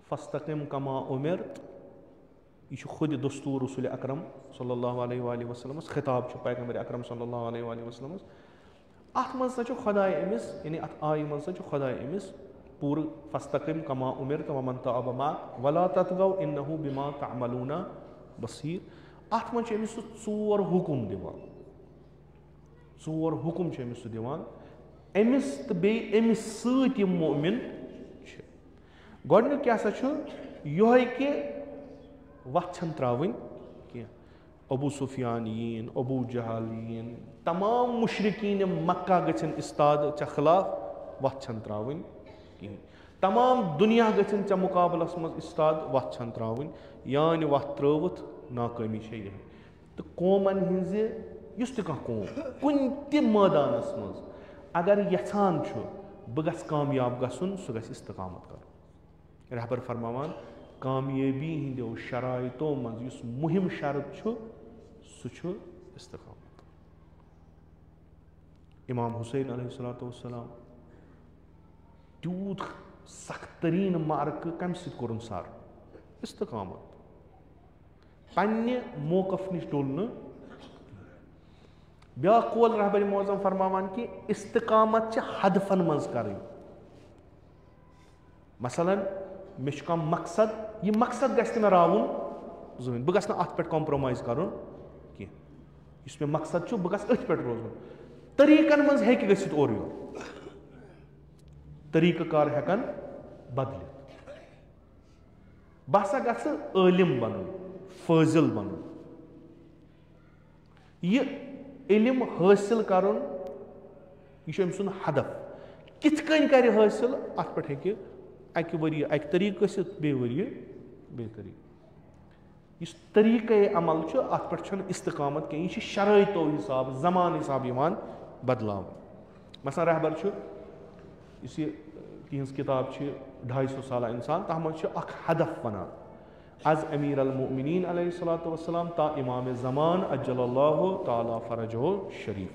फस्तकिम कमा उमिरत यह खुद दस्तूर रसूल अकरम सल्लल्लाहु अलैहि वसल्लम खिताब पैगंबर अकरम सल्लल्लाहु अलैहि वसल्लम अत मज खुदाय अमिस यानी अत आय मज खुदाय अमिस पूर फस्तकिम कमा उमिरत वमन तअब माक वला ततगव इन्नहु बिमा तअमलूना बसीर अत मज अमिस चोर हुकुम दिवान चोर हुकुम अमिस दिवान अमिस तो बे अमिस सत मोमिन गोडनिक क्या यह कि वत त्रावन कह अबू सुफियान यीन अबू जहल यीन तमाम मुशरिकीन मक्का गन इस्ताद चे खिलाफ वत त्रावन कहें तमाम दुनिया गन चे मुकाबलस मज इस्ताद वत त्रावन यान वत त्रवित नाकामी यह तो कौमन हज कौम कुन मैदानस मज अगर यछान बह गस कामयाब गसन सह गस इस्तकामत कर रहबर फरमावान कामयाबी हिंदो शराइतों मज मुहिम शर्त सह इस्तकामत इमाम हुसैन अलैहिस्सलाम तूत सख्त तरीन मार्क कम सर सर इस्तकामत पन्ने मौकफ निश डोल ब्या कौल रहबर मौजम फरमावान कि इस्तकामत हदफन मज कर मसलन मे मकसद यह मकसद गस मे रावन जहन बह गस अत पे कॉम्प्रोमाइज कर मे मकसद बह गस अथ पे रोजन तरीकन मज हे गसित और योर तरीक़ कार हेकन बदलित बह सा गस आलिम बनूं फाजिल बनूं यह इल्म हासिल करुन यह अम सुन हदफ कित कन कर हासिल अत पे हे अक वरी अक तरीक़ गसित बे वरी बे तरीक़ इस तरीक़ अमल अत पे इस्तकामत कह यह शराइतो हिसाब जमान हिसाब बदलाव मसलन रहबर इस तिहज किताब 250 साल इंसान तथ मज हदफ वनान अज अमीर अलमुमिनीन अलैहिस्सलातु वस्सलाम ता इमाम ज़मान अज्जलल्लाहु ताला फरजहु शरीफ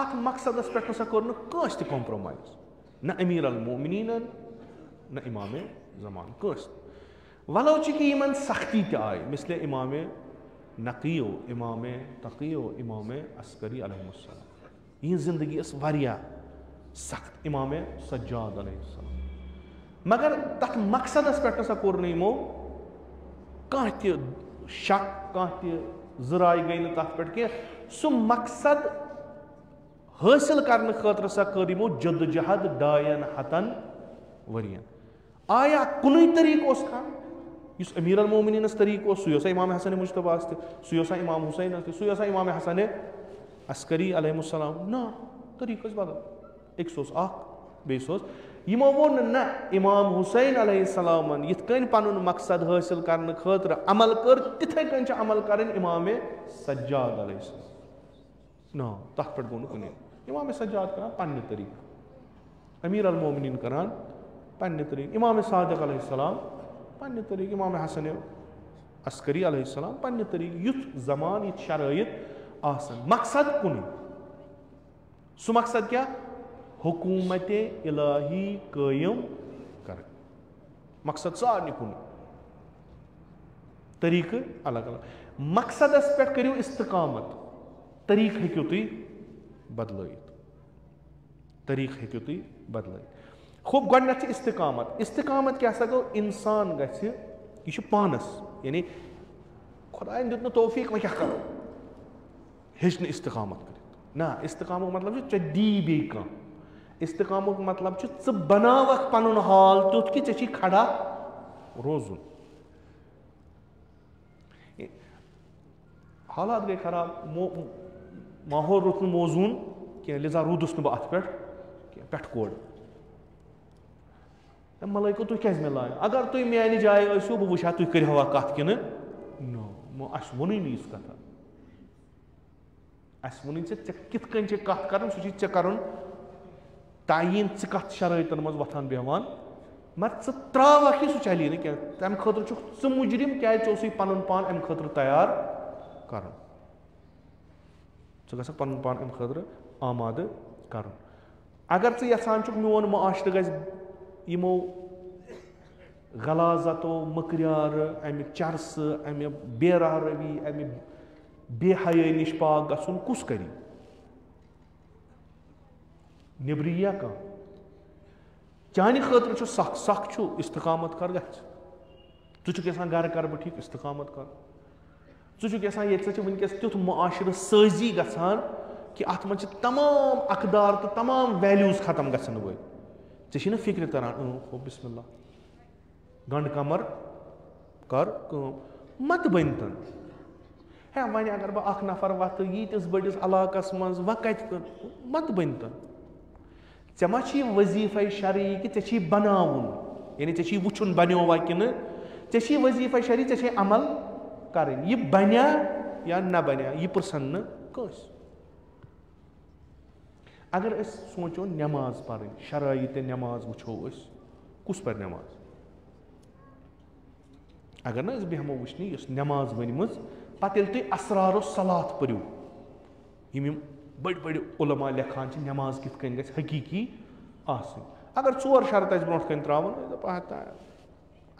अत मकसदस पे सा कोर कस कॉम्प्रोमाइज न अमीर अलमुमिनीन न इमाम ज़मान कस वलो कि इन सख्ती आय मिसले इमाम नकीयो इमाम तकियो इमाम अस्करी अलैहिस्सलाम यह जिंदगी सख्त इमाम सज्जाद अलैहिस्सलाम मगर तथ मकसदस पे सा कोर यमो कह शक कह जराय गई न तथ पे कह सह मकसद हासिल करने खतर सा कर यमो जदोजहद 200 वरियन आया कुन तरीक़ खान इस अमीर अलमुमिनीन तरीक़ सह इमाम हसन मुजतबा सह इमाम हुसैन सह इमाम हसन अस्करी अलैहिस्सलाम ना तरीक़ बदल एक बेस यमो वो न इमाम हुसैन अलैहिस्सलाम यिथ कन पनुन मकसद हासिल करने खतर अमल कर तिथे कन अमल कर इमाम सज्जाद अलैहिस्सलाम ना तथ पे गो कुन इमाम सज्जाद करान पन्ने तरीक़ अमीर अलमुमिनीन करान पन्ने तरीक़ इमाम सादिक अलैहिस्सलाम पन्ने तरीक़ इमाम हसन अस्करी अलैहिस्सलाम पन्ने तरीके युथ जमान युथ शराइत आसन मकसद कुन सु मकसद क्या हुकूमत इलाही कायम कर मकसद सारे कुन तरीक अलग अलग मकसदस पे करियो इस्तकामत तरीक हेक्यो तुई बदलैत तरीक हेक्यो तुई बदलैत खूब गोडनेथ इस्तकामत इस्तकामत क्या गो इंसान गछ यह पानस यानी खुदायन दित तौफीक वह क्या करो हेचन इस्तकामत कर ना इस्तकामुक मतलब चे दी बे कह इस्तकामुक मतलब चे बनावक पनुन हाल तुथ कि चे खड़ा रोजुन हालात गई खराब माहौल रुत मौजून कह लिजा रूदस न बह पे कोड़ मलैको तुम क्या मे लान अगर तुम मानी जाए बह वुचा तुम करवा कत कि नो अस वोन इस कथा अस वोन कित कत कर सह कर तयीन कत शरातन मज वथान बेहवान मगर त्रावक सह चली ना क्या तम खतर मुजरिम क्या पन पान अम खतर तैयार कर ग पन पान अम खतर आमाद कर अगर यहान मोन माशर गमो गलाजतो मकरियार अमिक चरस अमि बेरहरवी अमि बेहया नश पाक गुन कुस करी निब्रिया कह चानि खतर सख सख इस्तकामत कर गसान गर कर बह ठीक इस्तकामत कर षान ये वनकस तुथ माशर साजी गसान कि अत मज तमाम अकदार तो तमाम वैल्यूज खत्म गन वो ऐ फिक्र तरान हो बिस्मिल्लाह गंड कमर कर मत बनतन है वन अगर बह अख नफर वत यीतिस बड़िस इलाकस मज वह कत मत बनतन ऐ मा वजीफा शरई कि ऐ बनावन यानी ऐ वुचुन बनो कि ऐ वजीफा शरई ऐ अमल कर यह बनिया या न बनिया यह पुरसन न कस अगर सोचो नमाज पढ़ शराइत नमाज वो कुस पर नमाज अगर ना बेहमो वुचन नमाज वन पे तुम असरार सलात पढ़ो बड़ बड़ उलमा लेखान नमाज कित कन गई हकीकी आसनी अगर 4 शर्त ब्रो कन त्रावन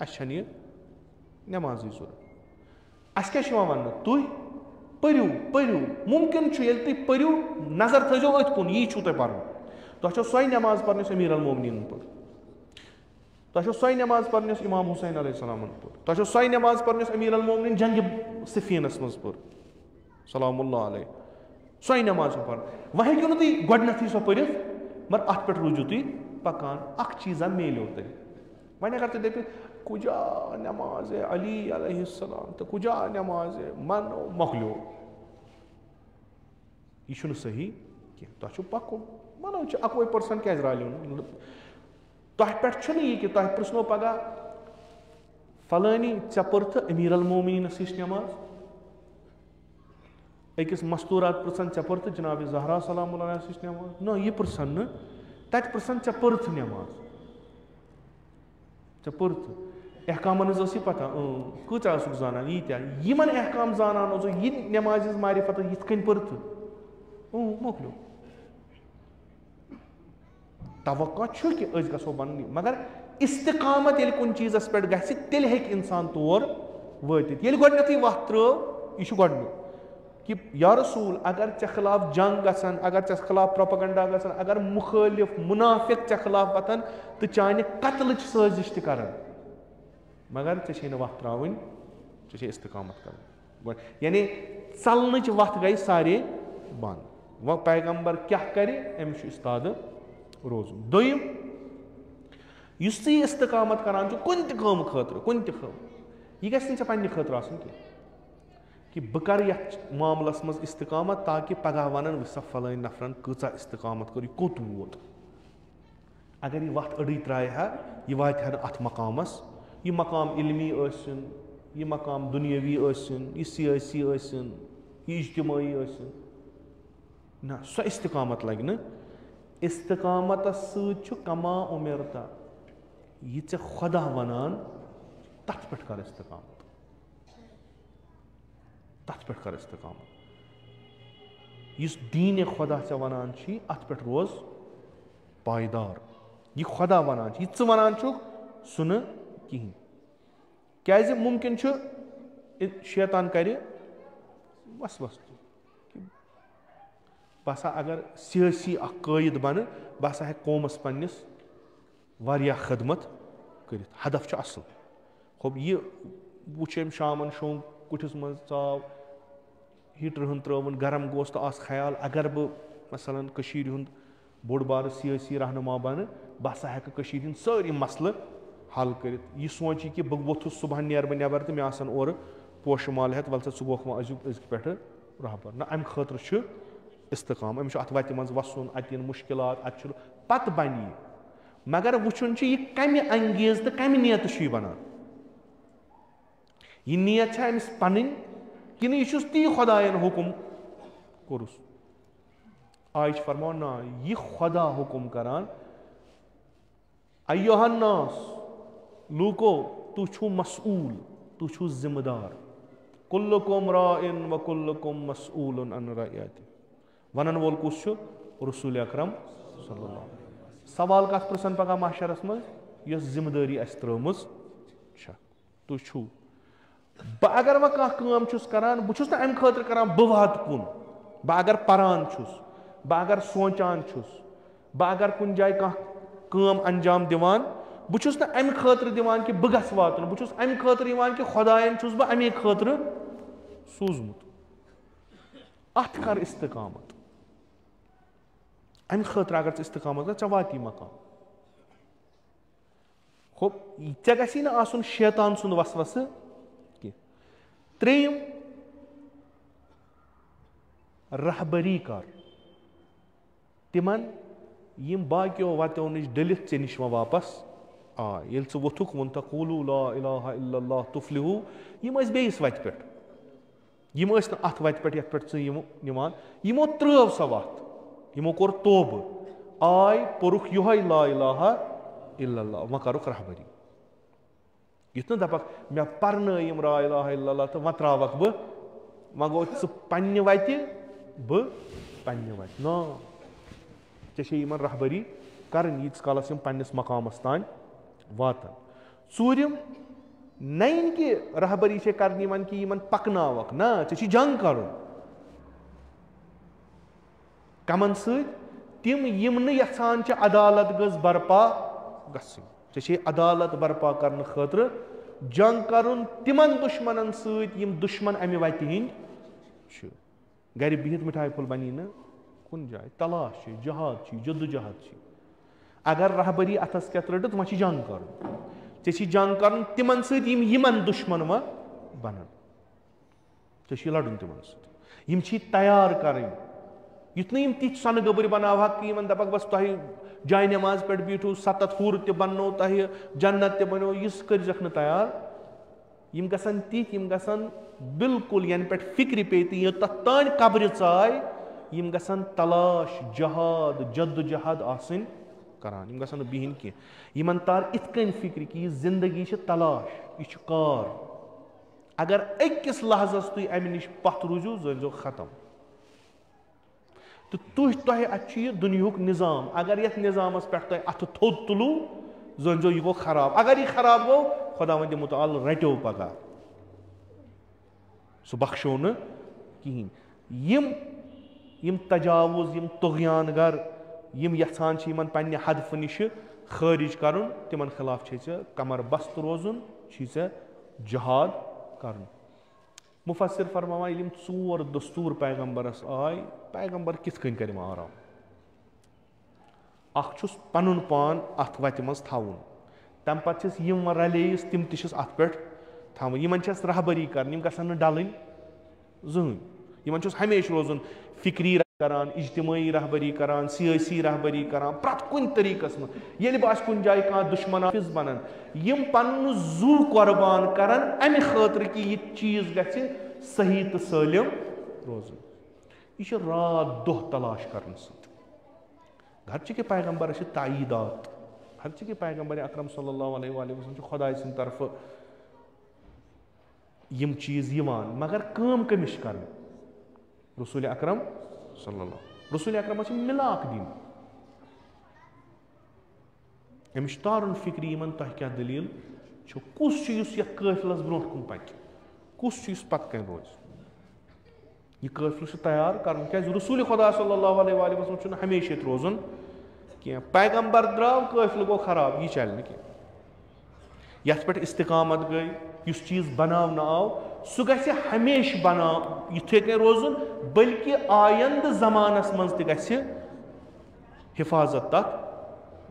अस नमाज जरूरत अस क्या वन तुम पढ़ो पढ़ो मुमकिन तुम पढ़ो नजर थो अथ कुन यी तुम पढ़ तुम सो नमाज पढ़ अमीर अलमोमिनीन पढ़ तुम सो नमाज पढ़ इमाम हुसैन अलैहिस्सलाम पढ़ तुम सो नमाज पढ़ अमीर अलमोमिनीन जंग सिफीनस मज पढ़ सलामुल्लाह अलैह सो नमाज पढ़ वह हेक्यो तुम गोडनेथ सो पढ़ मगर अत पे रूजो तुम पकान अख चीज़ा मेलो तुम वन अगर तुम दपो कुजा नमाज अली अलैहिस्सलाम तो कुजा नमाज मनो मकलो यह सही कह तुम पकुन मनो अकवे पर्सन क्या रालियो तह पे यह कि तह पृछनो पगह फलानी ऐ पर्थ अमीर अलमोमिनीनस हिश नमाज अकिस मस्तूरात पृछन ऐ पर्थ जनाब ज़हरा सलाम हिश नमाज न यह पृछन न तत पृछन ऐ पर्थ नमाज ऐ पर्थ अहकामन पता कचा जाना यीत्या यमन अहकाम जानान यह नमाज मारिफत यिथ कन पर्थ मोकलो तवक्का कि गो बन मगर इस्तिकामत ये कुन चीज़स पे गल इंसान तौर वात ये गोडनेथ वत त्रो यह गोडनुक कि या रसूल अगर ऐ खिलाफ जंग गसन अगर ऐ खिलाफ प्रोपेगेंडा गसन अगर मुखालिफ मुनाफिक ऐ खिलाफ वतन तो चाने कत्ल साजिश कर मगर ऐ वत त्रावन ऐ इस्तिकामत कर यानी चलन वत गई सारे बंद वह पैगंबर क्या करे अमिस उस्ताद रोज दोयम युस इस्तिकामत करान कुन त काम खतर कुन त काम यह गस पन्ने खतर आसन कि बह कर मामलस मज इस्तिकामत ताकि पगह वन सा फलान नफरन कचा इस्तिकामत कर कोत वोत अगर यह वत अड़ी त्राय हा यह वात हा अत मकामस यह मकाम इल्मी आसन यह मकाम दुनियावी आसन यह सियासी आसन यह इज्तिमाई आसन ना सो इस्तिकामत लग न इस्तिकामत कमा उमिरता यह खुदा वनान तथ पे कर इस्तिकामत तथ पे कर इस्तकामत इस दीन खुदा चे वनान छी अत पे रोज पायदार यह खुदा वनान यह च वनान सुन कहीं क्या मुमकिन शैतान कर वसवस बसा अगर सियासी कायद बन बसा है कौमस पन्निस वारिया खदमत कर हदफ असल खब यह वुम शामन शोंग कुठिस मज चाव हीटर हूं त्रवन गरम गोस तो आस ख्याल अगर बह मसलन कशीर हुंद बोड़ बार सियासी रहनुमा बन बसा है कशीर हिंद सारी मसल हल कर यह सोची कि बह वोथुस सुबह नेर बह नबर तो मे आसन और पोश माल हेत वल सा गोख अजुक पे रहबर ना अम खतर इस्तकाम अमिस अत वत मज वसन अतिन मुश्किलात अत पत बन यह मगर वुचुन यह कम अंगेज तो कम नियत यह बनान यह नियत अमिस पन कि यह ती खुदायन हुकुम कोरुस आज फरमा ना यह खुदा हुकुम करान अय्युहन्नास लूको तु छु मसऊल तु छु जिम्मेदार कुल्लुकुम राइन व कुल्लुकुम मसऊलुन अन रइयति वनन वोल कुस रसूल अकरम सल्लल्लाहु अलैहि वसल्लम सवाल कत प्रसन पगह महशरस मज यस जिम्मेदारी अस त्रमज तु छु बह अगर वह कम करान बहुत अम खतर करान बह वात कुन बह अगर परान बह अगर सोचान बह अगर कुन जाय कम अंजाम दिवान बहुत अम खतर दिवान कि बह गस वातुन बहुत अम खतर कि खुदायन बह अमे खतर सूजमुत अत कर इस्तकामत अम खतर अगर इस्तकामत कर वाती मकाम खब ऐ गसी ना आसुन शैतान सुंद वसवस कि त्रेयम रहबरी कर तिमन यम बाकियों वतो नश डलित ऐ नश वापस आ ये वोथुक वोन तकूलू ला इलाहा इल्लल्लाह तुफ्लिहू यम बेस वत पे यम अत वत पे ये पे यमो त्रव सा वत यमो कोर तोब आय पोरुख योह ला इलाहा इल्लल्लाह वह करुख रहबरी युथ दपक मे पर्नयम ला इलाहा इल्लल्लाह तो वह त्रावक बह वह गो पन्ने वत बह पन्ने वत ना ऐ रहबरी कर यीस कालस पन्निस मकामस तान वातन सूर्यम नैन कि रहबरी कर कि पकनावक ना ऐ जंग कर कमन सम यम यहान अदालत गज बर्पा गई अदालत बर्पा करने खतर जंग कर तिमन दुश्मन सम दुश्मन अमे वत हिंद गर बिहित मिठाई फुल बनी न कुन जाए तलाश जहाद जद्दोजहद अगर रहबरी अथस क्या रटत वह जंग कर जंग कर तिमन सम दुश्मन वह बनन ऐ लड़न तिमन तैयार कर युथ न ति सन गबर बनाव कि दपक बस तुह जाय नमाज पे बीठू सतत हूर तनो तुह जन्नत त बनो यह करजख न तैयार यम गसन तिथ यम गसन बिल्कुल यन पे फिक्र पे तथ तान कब्र चाय यम गसन तलाश जहाद जद्दोजहद आसन करान यम गसन बिहिन की यमन तार इत कन फिक्र कि यह जिंदगी तलाश यह कार अगर अकिस लहजस तुम अमि नश पथ रूजू जो खत्म तो तुह अत दुनियुक निज़ाम अगर ये निज़ामस पे तुम अथ थोद तुलू जो यह गो खराब अगर यह खराब गो खुदा वंद मुताल रटो पगह सह बख्शो न कहें यम तजावुज यम तुगयान गर यम यहान पन्ने हदफ नश खारिज कर तिमन खिलाफ कमर बस्त रोजुन जहाद कर मुफस्सिर फरमावान यम चोर दस्तूर पैगम्बरस आय पैगम्बर किथ कन कर आराम अखुस पनुन पान अथ वत मज थवन तम पे यम रलेस तिम तस अत पे थवन यमन रहबरी कर गसन डलन जहन यमन हमेशा रोजन फिक्री करान इज्तिमाई रहबरी करान सियासी रहबरी करान प्रत कुन तरीकस मज ये बस कुन जाय कह दुश्मन बनन यम पन जू कुर्बान करान अमि खतर कि यह चीज गि सही तो सलिम रोजन यह रात दोह तलाश कर हर के पैगम्बर तायीदात हर के पैगम्बर अकरम सल्लल्लाहु अलैहि वसल्लम खुदा तरफ यम चीज़ यिवान मगर काम कमिश करन रसूल अकरम सल्लल्लाहु रसूल अकरम मिलाक दिन अमिश तारुन फिक्री यमन तह क्या दलील कुस काफिलस ब्रोह कुन पक कुस पत कन रोज यह काफिल तैयार कर क्या रसूल खुदा सल्लल्लाहु अलैहि वसल्लम हमेशा रोजन क्या पैगंबर द्राव काफिल गो खराब यह चल क्या यथ पे इस्तिकामत गई इस चीज़ बनाव आव सह ग हमेश बना इथे कन रोजन बल्कि आयंद जमानस मज त हिफाजत तथ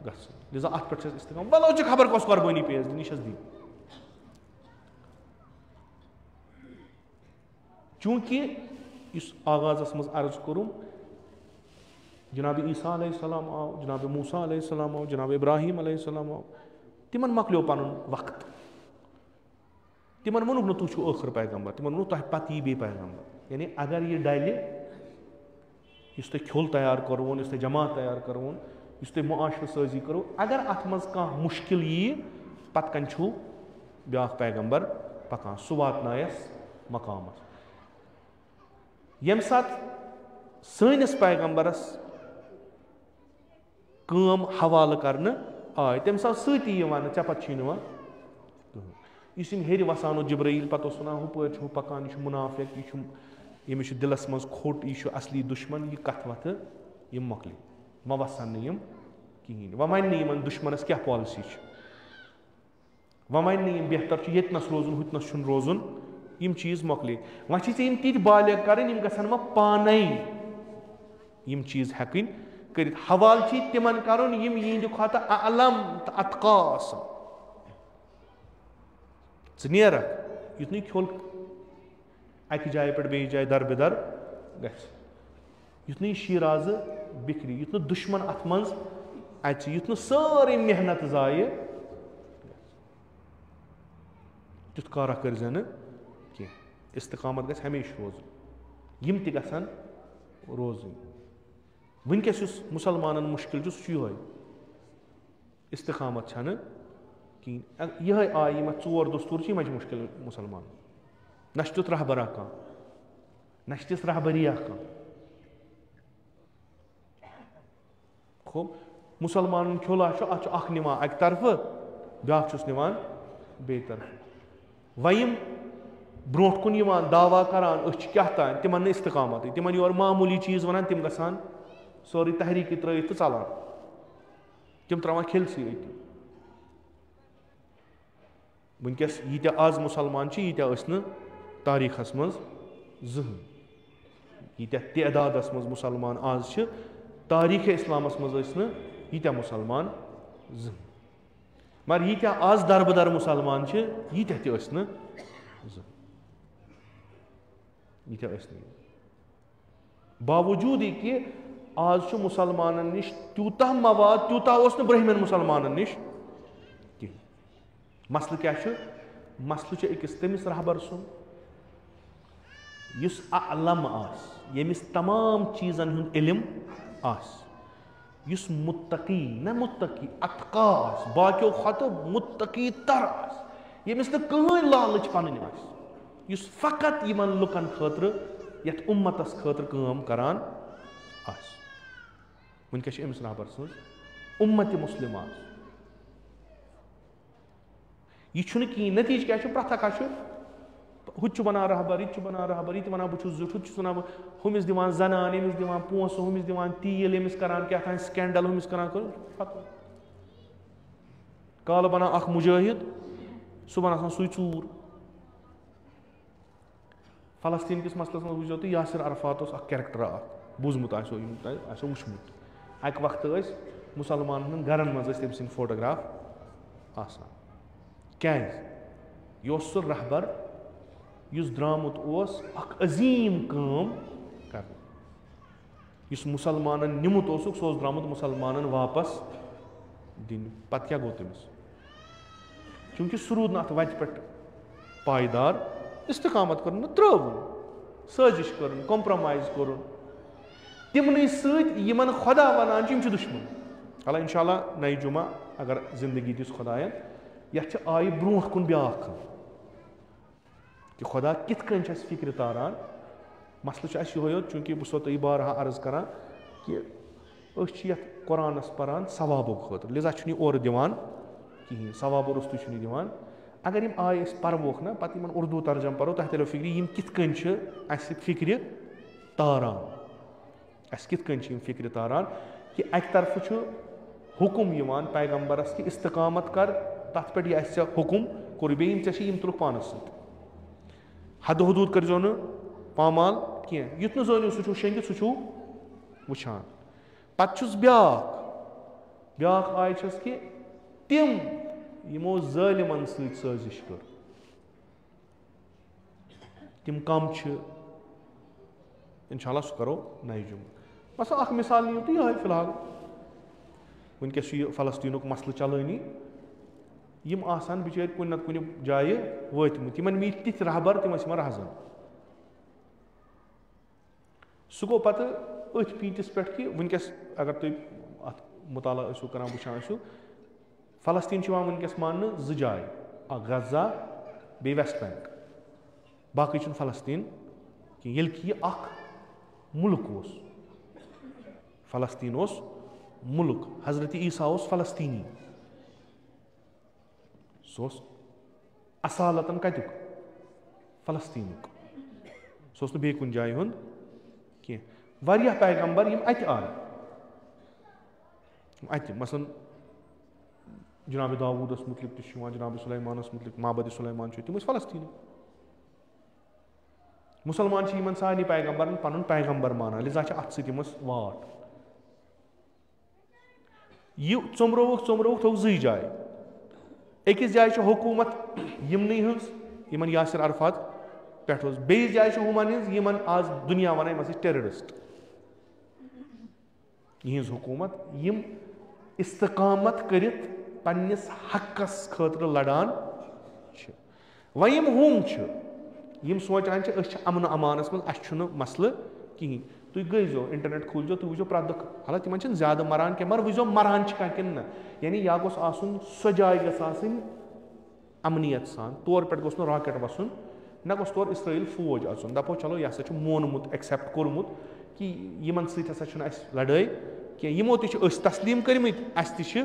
ग लिजा अत पे इस्तिकाम बलो खबर कस कुर्बानी पेश दिन यह दी चूंकि इस आगाज़ मज अर्ज करूम जनाब ईसा अलैहिस्सलाम आव जनाब मूसा अलैहिस्सलाम आव जनाब इब्राहिम अलैहिस्सलाम आव तिमन मकलो पन वक्त तिमन वोनुक न तुम आखिर पैगंबर तिमन वोनुक तह पत यी बे पैगंबर यानी अगर यह डल इस तुम खोल तैयार करवन इस तुम जमात तैयार करवन इस तुम मुआशर साजी करो अगर अत मज कह मुश्किल यी पत कन छु ब्या पैगंबर पकान सह वातनायस मकामस यम सात सनिस पैगंबरस काम हवाल करने आय तम सात सती वन ऐ पे इस हेर वसान जिब्राइल पे वन हूँ पकान यह मुनाफिक यह दिलस मज खोट यह असली दुश्मन यह कथ वथ यम मकल व वसन यम कहें व वन दुश्मनस क्या पॉलिसी व वन बेहतर येतनस रोजन हुतनस रोजन यम चीज़ मकल वह ती बालिग कर व पान यम चीज़ हेकन कर हवाल तिमन कर यहद खुद अलम तो अतकास नेरक युत खोल अक जाय पे बे जाय दर बेदर गुत शीराज बिखरी युत दुश्मन अत मज युत सारी मेहनत जाय तुथ कारा कर कह इस्तिकामत ग हमेशा रोजन यम तन रोजन वनकस मुसलमान मुश्किल सह इस्तिकामत कहें यह आय यम चोर दस्तूर यह मुश्किल मुसलमान न तुथ रहबरा कह न तिस रहबरिया कह खूब मुसलमान खोला अख निवान अक तरफ ब्याच निवान बे तरफ वम ब्रो कुन दावा करान क्या तान तिमन इस्तिकामत तिमन योर मामूली चीज़ वन तिम गसान सोरी तहरीक त्रित तो चलान तिम त्रावान खिलसी वनकस यीत्या आज मुसलमान यीत्या तारीखस मज जहन यीत्या तदादस मज मुसलमान आज तारीख इस्लामस मज यीत्या मुसलमान जहन मगर यीत्या आज दरबदर मुसलमान यीत्या तह यीत्या बावजूद कि आज मुसलमान निश तूता मवाद तूता ब्रहमन मुसलमान निश कह मसल क्या मसल अकिस तमिस रहबर सुन युस अलम आस यमिस तमाम चीज़न हुंद इल्म आस युस मुत्तकी न मुत्तकी अतकास बाकियों खत मुत्तकी तर आस यमिस न कहीं लालच पन आस युस फकत यमन लुकन खतर यथ उम्मतस खतर काम करान आस वनकस अमिस रहबर सज उम्मत मुस्लिम आस यह कहीं नतीज क्या प्रथ हुच बना रहबर यह बना रहबर यह वन बहुत जुट हुच वन हुमिस दिवान जनान यमिस दिवान पोस हुमिस दिवान तील यमिस करान क्या स्कैंडल हुमिस करान काल बना अख मुजाहिद सह बना सु चूर फलस्तीन किस मसलस मज वुचो तो यासिर अरफात कैरेक्टर बूजमुत वुचमुत अक वक्त मुसलमान गरन मज तम सद फोटोग्राफ आसान क्या यह सह रहबर युस द्रामुत अख अजीम काम कर मुसलमान निमुत सह द्रामुत मुसलमान वापस दिन पत क्या गो तमिस चूंकि सह रूद अत वत पे पायदार इस्तिकामत कर त्रवन साजिश कर कॉम्प्रोमाइज कर तिमन समन खुदा वन दुश्मन अल्लाह इंशाअल्लाह नई जुमा अगर जिंदगी दिस खुदायन यह आय ब्रोह कुन ब्या कि खुदा कित कन छ अस फिक्र तारान मसलो छ अस यहोय योत चूंकि बह सो तय बारहा अर्ज करान कि अस छ यथ कुरानस परान सवाबो खतर लिजा छ और दिवान कहीं सवाबो रुस्तु छ दिवान अगर यम आय अस परवोख ना पत यमन उर्दू तर्जम परो तह तेलो फिक्र यम कित कन छ अस फिक्र तारान अस कित कन छ यम फिक्र तारान कि एक तरफ छ हुकुम यवान पैगंबरस कि इस्तिकामत कर तथ पे अस हुकुम कोर बेम यम तुलुक पानस सत हद हदूद करजो न पामाल कह युत न जोनियो सह शेंगित सह वुछान पत ब्याख आय कि तिम यमो जालिमन सत साजिश कर तिम कम इंशाल्लाह सह करो नए जुम्मे बस अख मिसाल नियो तो यह फिलहाल वनकस फलस्तीनुक मसल चलानी यम आसान बिचार कुन नत कुन जाय वतमत यमन मी तिथ रहबर तिम यमन रहजन सह गो पत अथ पींतिस पे कि वनकस अगर तुम अत मुताला कर वुचान फलस्तीन वनकस मान ज जाय गजा बे वेस्ट बैंक बाकी फलस्तीन कि यह मुल्क फलस्तीन मुल्क हजरत ईसा फलस्तीनी सह असालतन कतुक फलस्तीनुक सह बे कुन जाय हुंद कह पैगंबर यम अत आय अत मसलन जनाब दाऊदस मुतलिक जनाब सुलैमानस मुतलिक माबद सुलैमान तम फलस्तीन मुसलमान सारे पैगंबरन पन पैगंबर माना लिजा अत सम वाट यह चुमरोवुक थोक जी जाय अकिस जाय हुकूमत यमनी हन यासिर अरफात पे बेस जाय हुमन यमन आज दुनिया वन यम टेररिस्ट यह हुकूमत यम इस्तकामत करित पन्निस हकस खतर लड़ान वह यम हम यम सोचान अमन अमानस मज अस मसल कहीं तुम गईजो इंटरनेट खोलजो तुम वो प्रत दुख हालांकि तिमन ज्यादा मरान क्या मगर वो मरान कह यानी या गोस आसन सो जाय गसन अमनियत सान तौर पे गोस रॉकेट वसन ना गोस तौर इसराइल फौज आसन दपो चलो यह हसा मोनमुत एक्सेप्ट कोर्मुत कि यमन ससा लड़ाई क्या यमो तस्लीम कर्मित अस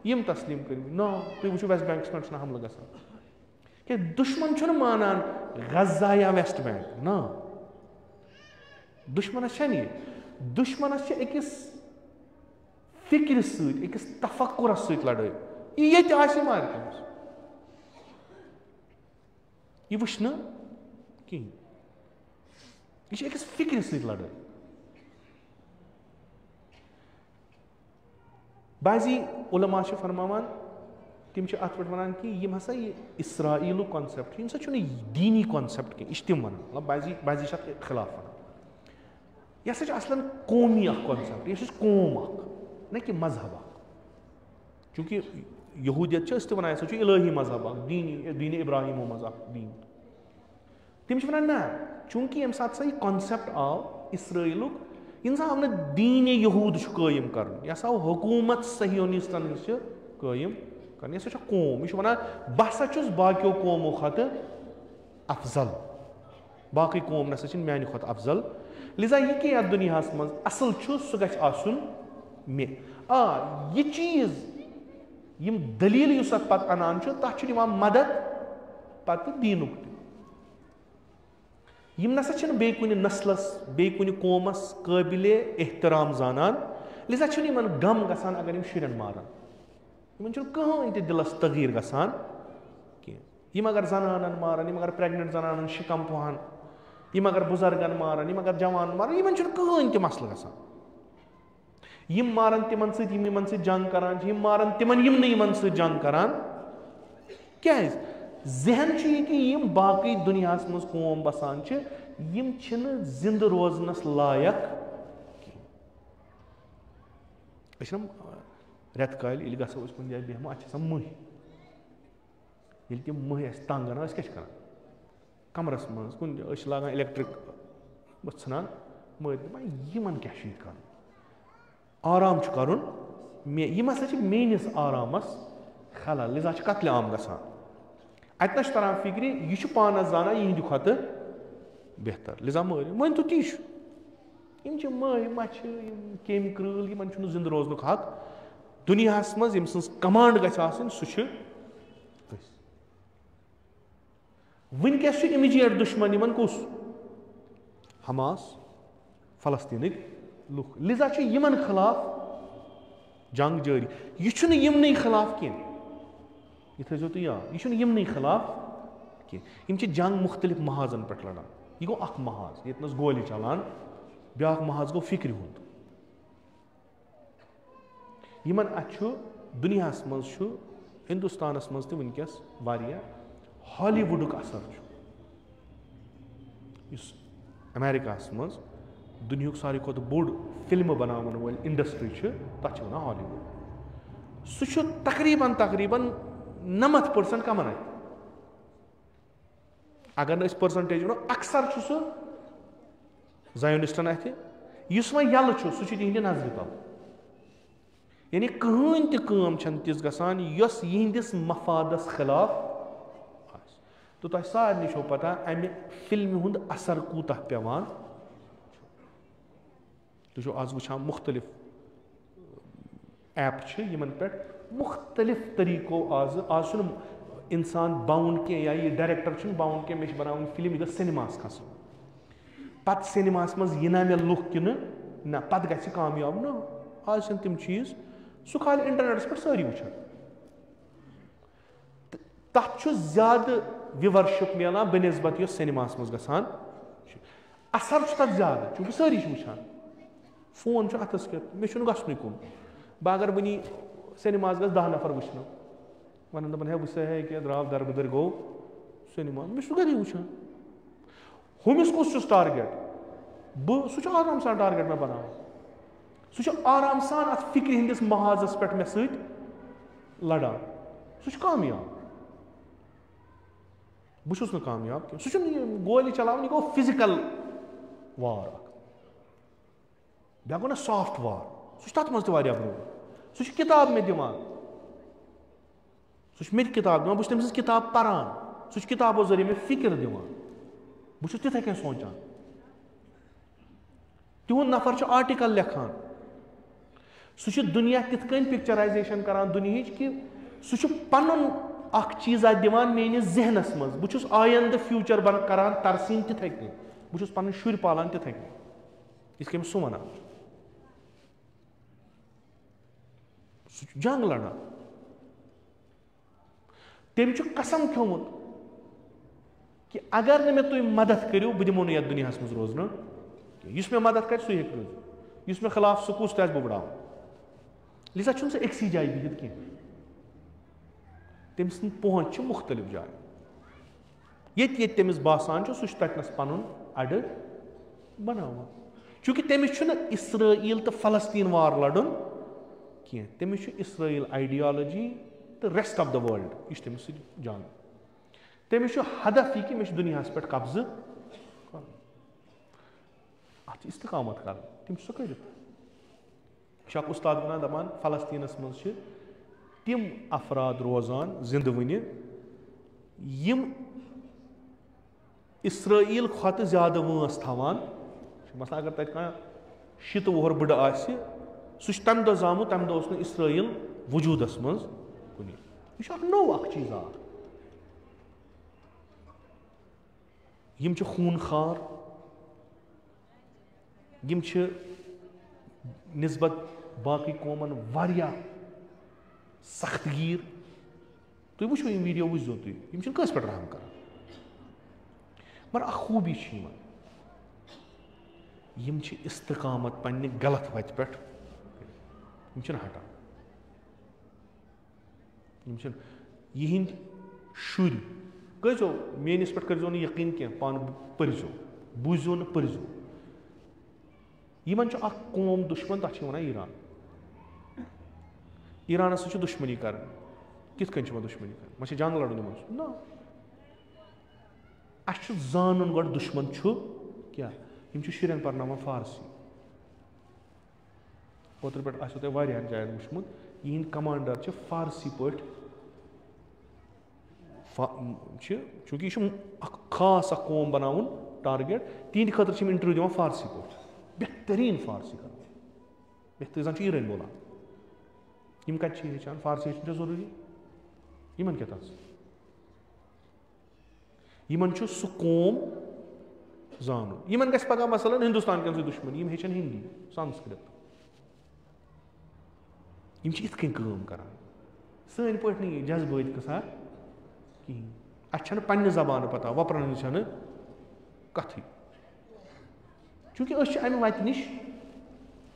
यम तस्लीम कर्मित ना तुम वो वेस्ट बैंक पे हमल गसान क्या दुश्मन मानान गजा या वेस्ट बैंक ना दुश्मनस दुश्मनस अकिस फिक्र सकिस तफक्कुरस लड़ाई ये मार तमिस यह वुच न कहीं यह अकिस फिक्र लड़ाई बाजी उलमा फरमावान तिम अत पे वन कि यम हसा इसराइल कॉन्सेप्ट यम सा दीनी कॉन्सेप्ट कह यह तम वन बाजी खिलाफ वन यह असलन कौमी कॉन्सेप्ट यह कौम न कि मजहब चूंकि यहूदियत वन यह इलाही मजहब दीन इब्राहिम मजहब दीन तम वन ना चूंकि यम सात यह कॉन्सेप्ट आव इसराइलुक इन आव न दीन यहूद कायम कर यह आव हुकूमत सहियोनिस्तन कायम कर यह कौम यह वन बह सा बाकियों कौमों खत अफजल बाकी कौम नसा मानि खत अफजल लिजा यह कि अत दुनिया मज असल सह गन मे यह चीज यम दलील पत अनान तथ मदद पत दीनुक यम नसा बे कुन नस्लस बे कुन कौमस काबिल एहतराम जानान लिजा यमन गम गसान अगर शुरन मारान यमन कहीं ते दिलस तगीर गसान यम अगर जनानन मारान यम अगर प्रेग्नेंट जनानन शिकम पहान यम अगर बुजुर्गन मारान यम अगर जवान मारान यमन कहीं ते मसल गसान यम मारान तिमन सम जंग करान यम मारान तिमन यमन जंग करान क्या जहन यह कि यम बाकी दुनिया मज कौम बसान यम जिंद रोजनस लायक रेत काल गो कुन जाए बेहमो अत मह तम मह तंग अस क्या कमरस मज कुन लागान इलेक्ट्रिक ठान मत क्या कर आराम कर मे यम हसा मेनिस आरामस खलल लिजा कत्ले आम गसान اتنس तरह फिक्र यह पानस जाना यहंद खुद बेहतर लिजा मन तो ती मह मछ केम कृल इन जिंद रोजन हक दुनिया मज यम सज कमांड गि वनकस इमीजिएट दुश्मन इन कुस हमास फलस्तीन लुक लिजा यमन खिलाफ जंग जारी यह यमन खिलाफ कह यह थो तुम याद यह यमन खिलाफ कह जंग मुख्तलिफ महाजन पे लड़ान यह गो अख महाज ये गोली चलान ब्या महाज गो फिक्र हुंद यमन दुनिया मज हिंदुस्तान मज वनकस हॉलीवुड असर अमेरिका मज दुनिया सारे खुद बोड़ फिल्म बनावन वाल इंडस्ट्री तथ वन हॉलीवुड सह तकरीबन तकरीबन 90% कमन अगर परसेंटेज वो अक्सर सह ज़ायोनिस्टन अथ वह यल सह तिहंद नजर तल यानी कहन तम तिस गसान यस यहंदिस मफादस खिलाफ तो तुम सारे छो पता अमि फिल्म हुंद असर कूत पेवान तुझो आज वुचान मुख्तलिफ ऐप पे मुख्तलिफ तरीको आज आज इंसान बाउंड के या ये डायरेक्टर बाउंड के मे बनावन फिल्म यह सिनेमास खस पत सिनेमास मज यह मे लुक कि ना पत गि कामयाब न आज तम चीज सह खाली इंटरनेटस पे सारी वुचान तथ ज्यादा व्यूवरशिप मिलान बनस्बत यह सिनेमास मज गसान असर तथ ज्यादा चूंकि सारी वुचान फोन अथस के मे गसन कुन बह अगर वन सिनेमास गस 10 नफर वुचन वन दपन है वह है कि द्राव दरबदर गो सिनेमा मे गर वुचान हुमिस कुस टारगेट बह सह आराम सान टारगेट मे बना सह आराम सान अत फिक्र हंदिस महाजस पे मे सत लड़ान सह कामयाब बहुस न कामयाब कह सह गोली चलान यह गो फिजिकल वार बह गो ना सॉफ्ट वार सह तथ मज ब्रो सह किताब मे दिवान सह मे किताब दिवान बह तम किताब पारान सह किताबों जरिए मे फिक्र दिवान बह तिथे कह सोचान तिहुंद नफर आर्टिकल लेखान सह दुनिया तिथ कन पिक्चराइजेशन करान दुनिया कि सह पन अख चीज़ा दिवान मेनिस जहनस मज बहुस आयंद फ्यूचर बन करान तरसीम तिथे कन बहुस पन शुर पालान तिथे कन इस सह वनान जंग लड़ान तम कसम खोमुत कि अगर मे तुम मदद करो बह दिमो ये दुनिया मज रोजन मे मदद कर सह रोज मे खिलाफ सह कुस बह बड़ा लिजा सह अक्सी जाए बिहित कह तम सद पहुंच मुख्तलिफ जाए ये तमिस बासान सह तथनस पन अड बनावान चूंकि तमिस इसराइल तो फलस्तीन वार लड़न कह तमिस इसराइल आइडियालॉजी तो रेस्ट ऑफ द वर्ल्ड यह तमिस जान तमिस हदफ यह कि मे दुनिया पे कब्ज अत इस्तकामत कर तम सह कर उस्ताद वन दपान फलस्तीनस मज तम अफराद रोजान जिंद वन यम इसराइल खुत ज्यादा वंस थवान मसला अगर तक शीत वोहर बड़ सह तम दह जामुत तम दह इसराइल वजूदस मज कुन यह नो चीज यम खूनखार यम निस्बत बाकी कौमन वारिया सख्तगीर तुम वो यम वीडियो वो तुम कस पे रहम कर मगर खूबी यम इस्तकामत पन्ने गलत वत पे हटान यहंद शुर कहो मेनिस पे करो यकीन कह पान पर्जो बूझो न पर्जो यमन कौम दुश्मन तथ वन ईरान ईरान सह दुश्मनी कर कित दुश्मनी कर मे जंग लड़न ना अस जानन गो दुश्मन क्या शुरन पर्न फारसी ओतर पे आसो तुम वारियान जायन वुचमुत यहंद कमांडर फारसी पे چونکہ یہ خاص اخ قوم بناون ٹارگیٹ تہندِ خٲطرٕ چھِ یِم انٹرویو دِوان فارسی پٲٹھۍ بہتریٖن فارسی کران بہتر زن چھِ ایٖرٲنۍ بولان یِم کتہِ چھِ ہیٚچھان فارسی ہیٚچھُن چھا ضروٗری یِمن کیٛاہ تَس یِمن چھُ سُہ قوم زانُن یِمن گژھِ پگاہ مثلاً ہندوستان کٮ۪ن سۭتۍ دُشمنی یِم ہیٚچھن ہِندی سنسکرت یِم چھِ یِتھ کٔنۍ کٲم کران سٲنۍ پٲٹھۍ نہٕ یہِ جذبٲتۍ قٕصہ کِہیٖنۍ اَسہِ چھَنہٕ پننہِ زبانہٕ پتہ وۄپرن ہٕنٛز چھَنہٕ کتھٕے چوٗنٛکہِ أسۍ چھِ امہِ وتہِ نِش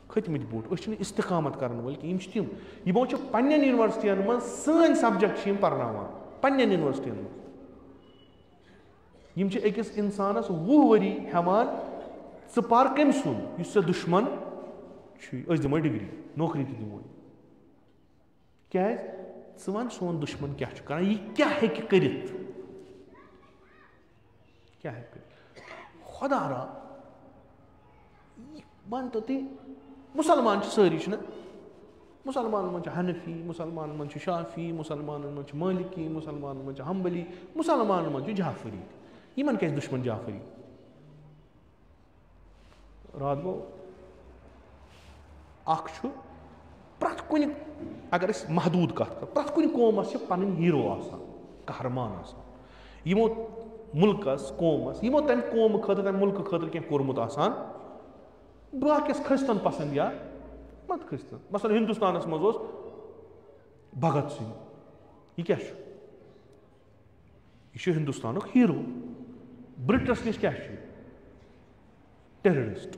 کھٔتمٕتۍ بوٚٹھ أسۍ چھِنہٕ استقامت کرن وٲلۍ کینٛہہ یِم چھِ تِم یِمو چھِ پننٮ۪ن یونیورسٹین منٛز سٲنۍ سبجیکٹ چھِ یِم پرناوان پننٮ۪ن یونیورسٹین منٛز یِم چھِ أکِس انسانس 20 ؤری ہٮ۪وان ژٕ پر کٔمۍ سُنٛد یُس ژےٚ دُشمن چھُے أسۍ دِمے ڈگری نوکری تہِ دِموے کیٛازِ ژٕ ون سون دُشمن کیٛاہ چھُ کران یہِ کیٛاہ ہیٚکہِ کٔرِتھ کیٛاہ ہیٚکہِ کٔرِتھ خۄدا را مٲنتو تُہۍ مُسلمان چھِ سٲری چھِنہ مُسلمانن منٛز چھِ حنفی مُسلمانن منٛز چھِ شافی مُسلمانن منٛز چھِ مٲلکی مُسلمانن منٛز چھِ حمبلی مُسلمانن منٛز چھِ جعفری یِمن کیٛازِ دُشمن جعفری راتھ گوٚو اکھ چھُ پرٛٮ۪تھ کُنہِ اگر أسۍ محدوٗد کتھ کرو پرٛٮ۪تھ کُنہِ قومس چھِ پنٕنۍ ہیٖرو آسان قہرمان آسان یِمو مُلکس قومس یِمو تمہِ قومہٕ خٲطرٕ تمہِ مُلکہٕ خٲطرٕ کینٛہہ کوٚرمُت آسان باقیس کھٔستن پسنٛد یا مت کھٔستن مثلاً ہندوستانس منٛز اوس بھگت سنگھ یہِ کیٛاہ چھُ یہِ چھُ ہندوستانُک ہیٖرو برٹس نِش کیٛاہ چھُ ٹیررسٹ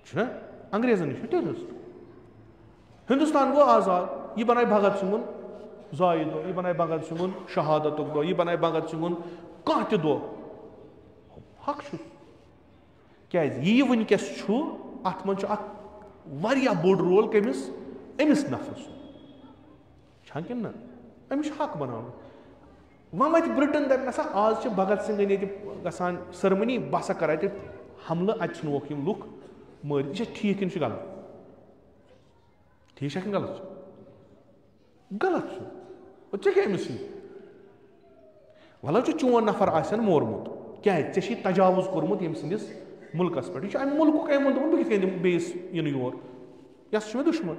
چھُنہ انگریزن نِش چھُ ٹیررسٹ ہندوستان گوٚو آزاد یہِ بنایہِ بھگت سنگُن زایہِ دۄہ یہِ بنایہِ بھگت سنگُن شہادتُک دۄہ یہِ بنایہِ بھگت سنگُن کانٛہہ تہِ دۄہ حق چھُ کیٛازِ یہِ وٕنکیٚس چھُ اتھ منٛز چھُ اکھ واریاہ بوٚڑ رول کٔمِس أمِس نفرٕ سُنٛد چھا کِنہٕ نہ أمِس چھُ حق بناوُن وۄنۍ واتہِ برٹن دپہِ نسا آز چھِ بھگت سنگن ییٚتہِ گژھان سٔرمٔنی بہٕ ہسا کرٕ اتہِ حملہٕ اَتہِ ژھٕنوکھ یِم لُکھ مٲرِتھ یہِ چھا ٹھیٖک کِنہٕ چھُ غلط ٹھیٖک چھا کِنہٕ غلط چھُ غلط چھُ ژےٚ کیٛاہ أمِس سۭتۍ وَلہٕ چھُ چون نفر آسن مورمُت کیٛازِ ژےٚ چھُے تجاوُز کوٚرمُت ییٚمہِ سٕنٛدِس مُلکس پٮ۪ٹھ یہِ چھُ امہِ مُلکُک أمۍ ووٚن دوٚپُن بہٕ کِتھ کٔنۍ دِمہٕ بیٚیِس یِنہٕ یور یہِ ہسا چھُ مےٚ دُشمن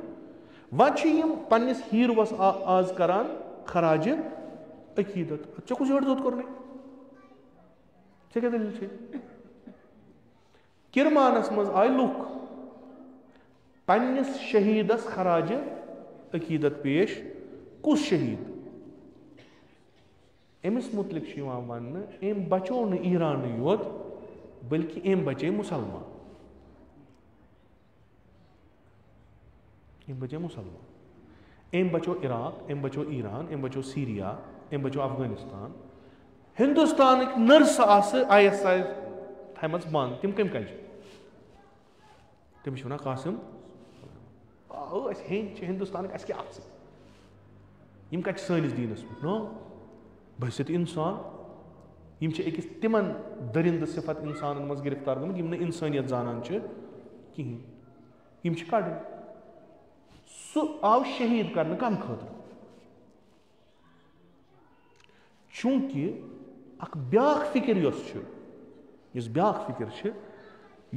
وۄنۍ چھِ یِم پننِس ہیٖروَس آز کران خراجہِ عقیٖدت ژےٚ کُس یٔڑ دۄد کوٚرنٕے ژےٚ کیٛاہ دٔلیٖل چھے کِرمانس منٛز آیہِ لُکھ پننِس شہیٖدس خراجہِ عقیٖدت پیش کُس شہیٖد أمِس مُتعلِق چھُ یِوان وننہٕ أمۍ بچو نہٕ ایٖرانٕے یوت بٔلکہِ أمۍ بچے مُسلمان أمۍ بچے مُسلمان أمۍ بچو عراق أمۍ بچو ایٖران أمۍ بچو سیٖریا أمۍ بچو افغٲنِستان ہندوستانٕکۍ نٔرسہٕ آسہٕ ISI تھایمژٕ بنٛد تِم کٔمۍ کجہِ تٔمِس چھِ ونان قاسِم أسۍ ہیٚنٛدۍ چھِ ہندوستانٕکۍ اَسہِ کیٛاہ اَتھ سۭتۍ یِم کتہِ چھِ سٲنِس دیٖنس پٮ۪ٹھ نو بٔحثیت اِنسان یِم چھِ أکِس تِمن دٔرِندٕ صِفت اِنسانن منٛز گِرفتار گٔمٕتۍ یِم نہٕ اِنسٲنیت زانان چھِ کِہیٖنۍ یِم چھِ کڑٕنۍ سُہ آو شہیٖد کرنہٕ کمہِ خٲطرٕ چوٗنٛکہِ اکھ بیاکھ فِکِر یۄس بیاکھ فِکِر چھِ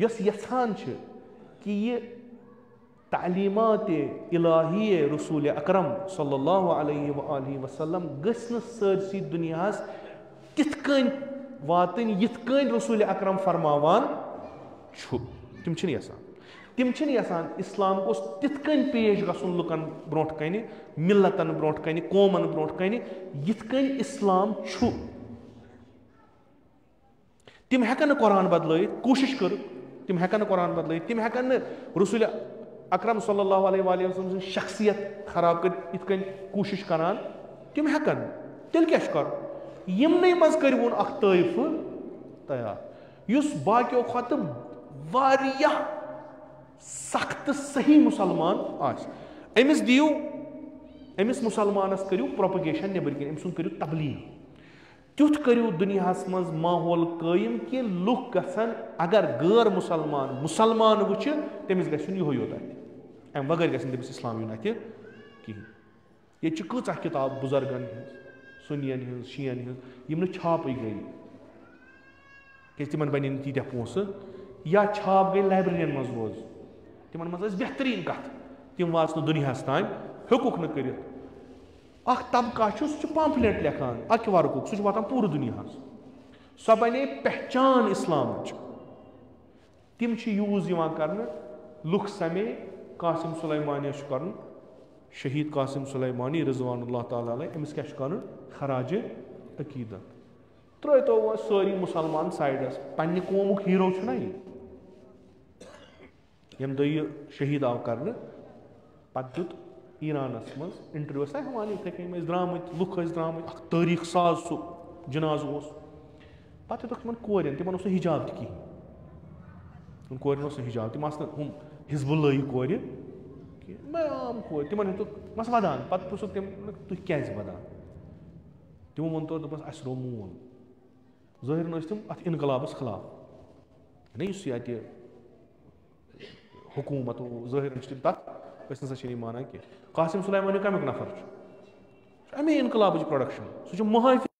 یۄس یژھان چھِ کہِ یہِ تعلیٖماتِ الٰہیہ رسوٗلِ اکرم صلی اللہ علیہ وآلہ وسلم گٔژھ نہٕ سٲرسٕے دُنیاہس تِتھ کٔنۍ واتٕنۍ یِتھ کٔنۍ رسوٗلِ اکرم فرماوان چھُ تِم چھِنہٕ یژھان اِسلام گوٚژھ تِتھ کٔنۍ پیش گژھُن لُکن برونٛٹھ کنہِ مِلتن برونٛٹھ کنہِ قومن برونٛٹھ کنہِ یِتھ کٔنۍ اِسلام چھُ تِم ہٮ۪کن نہٕ قۄران بدلٲیِتھ کوٗشِش کٔرٕکھ تِم ہٮ۪کن نہٕ قۄران بدلٲیِتھ تِم ہٮ۪کن نہٕ رسوٗلِ اکرم صلی اللہ علیہ وآلہ وسلم سٕنٛز شخصیت خراب کٔرِتھ یِتھ کٔنۍ کوٗشِش کران تِم ہٮ۪کن تیٚلہِ کیٛاہ چھُ کرُن یِمنٕے منٛز کٔرۍوُن اکھ طٲیفہٕ تیار یُس باقیو کھۄتہٕ واریاہ سخت تہٕ صحیح مُسلمان آسہِ أمِس مُسلمانس کٔرِو پروپگیشن نیٚبٕرۍ کِنۍ أمۍ سُنٛد کٔرِو تبلیٖغ تیُتھ کٔرِو دُنیاہس منٛز ماحول قٲیِم کہِ لُکھ گژھن اگر غٲر مُسلمان وٕچھِ تٔمِس گژھِ یُن یِہوے یوت اَتھِ اَمہِ بغٲر گژھِ نہٕ تٔمِس اِسلام یُن اَتھِ کِہیٖنۍ ییٚتہِ چھِ کۭژاہ کِتاب بُزرگن ہِنٛز सुनियन हज शीयन हज यम छाप गई कि तिमन बन तीत पोस या छाप गई लाइब्रेरियन मज रोज तिमन मज बेहतरीन कत तिम वाच दुनियास तान हेकुक न कर तबका सह पम्फलेट लेखान अक वर्कुक सह वातान पूरे दुनियास सह बने पहचान इस्लाम तिम यूज कर लुख समे कासिम सुलेमानी कर शहीद कासिम सुलेमानी रिजवानुल्लाह ताला अलैह अमिस क्या कर खराज अकीदत त्रो तो सारी मुसलमान साइडस पन्ने कौमुक हीरो ना यम दो शहीद आव कर पत दुत ईरानस मज इंटरव्यू हवान इथे कन द्रामत लुख द्रामत तारीख साज सह जनाज पे दुख कोरन तिमन हिजाब तह कोरन हिजाब तिम हम हिजबुल्लाही कोर आम कोर तिमन मस वदान पे पुछुक तम तुह क्या वदान तमो वो तो दस अस रो मूल ज़ाहिर तम अत इनकलाबस खिलाफ ना ये हुकूमत ज़ाहिर तम तथ ना माना कह कासिम सुलेमानी कमुक नफर अमे इनकलाब प्रोडक्शन सह महाफिज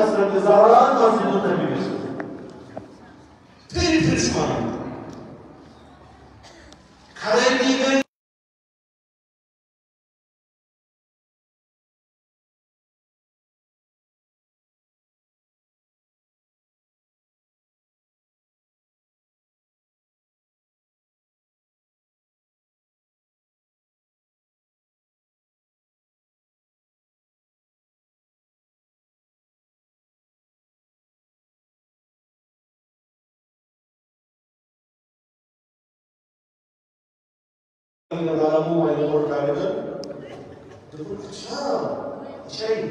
Hazreti Zahra'nın vazifesini bilirsin. Peri pişman. Kalemliğe dalammu ve mortalede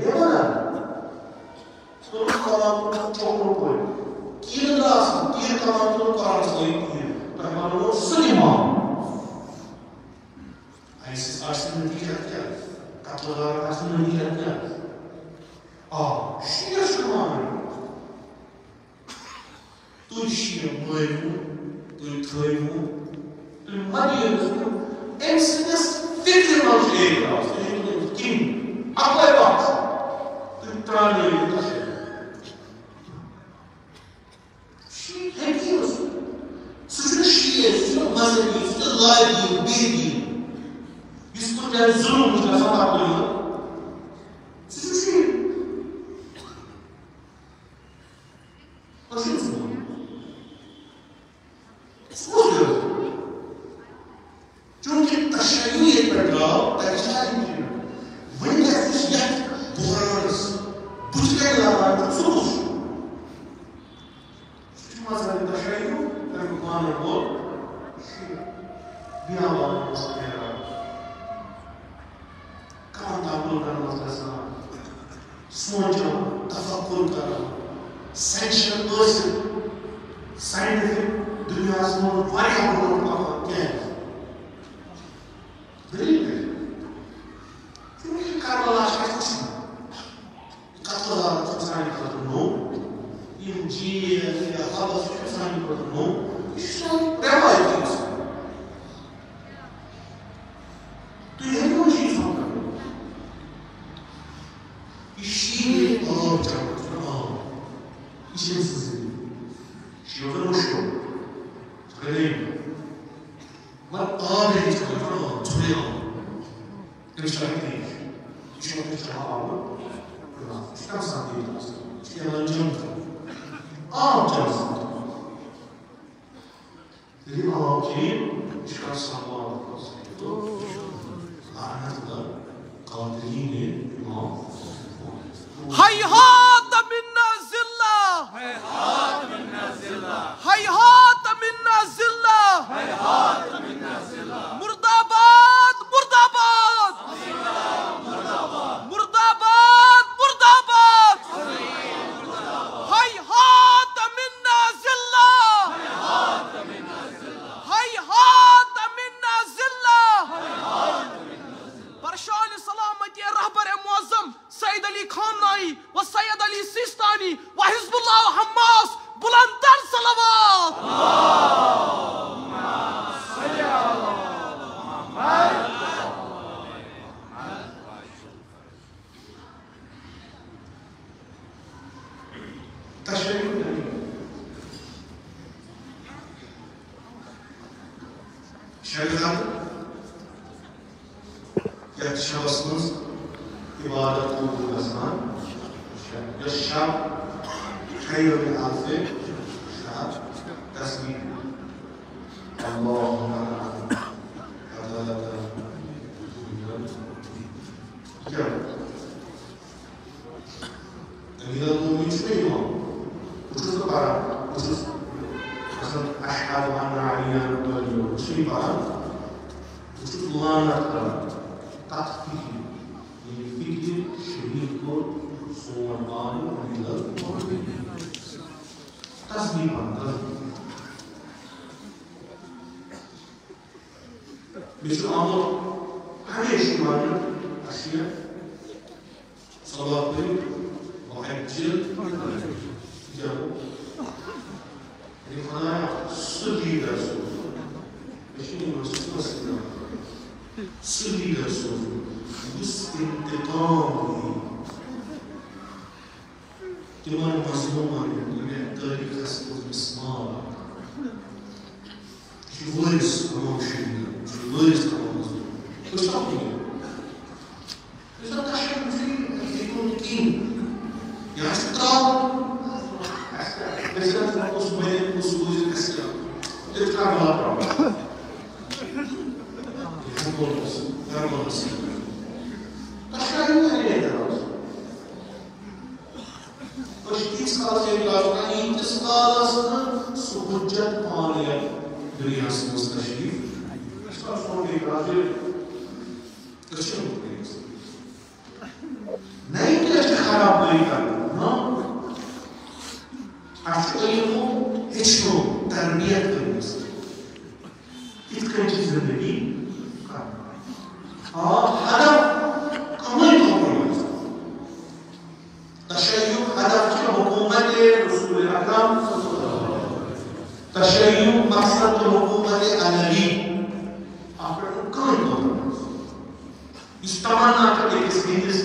ne var? Soru kalan çok koy. Kirin lazım, kirin kalan çok karşılayıp kirin. Tamam, Süleyman. Aysiz aslında diyecekler. Kapılar aslında diyecekler. Şuraya Süleyman. Tu şiir boyunu, tu toyunu. المدينة إنسانس فكر مالشيء راس كين أقوى وقت تراني يتشيء شيء هكذا سوى الشيء سوى مذهبي سوى لايبي بيدي يسكت جال ظلم مش لفظ عقليه سوى شيء وشو اسمه چونکه تشیع پیدا تشیع میشه ولی کسیش یک بحرانس بودگه لامد سوش چون مثلا تشیع در مکان بود بیاوان مستقیرا کام تابلو کرنا مثلا سوچنا تفکر کرنا سینشن پرسن साइंटिफिक दुनिया से वो वारी हम लोग का क्या है गरीब है क्योंकि कारवाला शायद कुछ कत्ला साइन कर दो इंजी या खाबस साइन कर दो इसमें रेवायत है तो ये वो चीज हम कर इसी और जाओ इसी से شوفوا المشروع غريب ما قادر يتكلمون تبيعهم ايش رايك شوف ايش رايك ايش كم سنه ايش يلا نجم جالس اللي ما هو كين ايش كان صار لعنه الله قادرين ما هيهات منا زلة هيهات منا زلة هيهات منا زلة هيهات منا زلة مرداباد مرداباد مرداباد مرداباد مرداباد هيهات منا زلة هيهات منا زلة هيهات منا زلة برشان سلامتي الرهبر المعظم سيد علي خامنائي والسيد علي السيستاني وحزب الله وحماس بلندر صلوات اللهم صل على محمد تشريع شريعة يتشابهون عبادة قبول الأزمان الشعب خير من ألف شعب تسبيح اللهم عدالة كم إذا المؤمن شنو وشو القرار وشو مثلا أشهد أن عليا رسول شنو القرار وشو الله نقرأ تطبيق الفكر شريك صوران من تسبيحا مثل أمر هميش معنى أشياء صلاة وحج جابوا لفنايا سدي رسول مشين رسول سدي رسول باستنتقامه كمان مظلوما من تاريخ حسب المسمار شو ورث أمام شيء شو ورث أمام مظلوم شو تعطيه إذا تحب فيه يكون كين يعني شو ترى بس لا تنقص بين وصول الأسلام تفتح على الأطراف يقول بس يرمى بس تشكرون عليه دراسة وشتي سكالة يعني تسكالة سبجت مالية برياس مستشرف سكالة صوتي راجل تشكرون برياس नहीं कि ऐसे खराब नहीं करना ना आपको ये वो हिचको तरबियत करनी है इतने चीज़ें नहीं करना और हदफ कमाई कॉम्प्रोमाइज तशय्युर हदफ की हुकूमत रसूल अकरम तशय्युर मकसद हुकूमत Alvi ekis Hindis,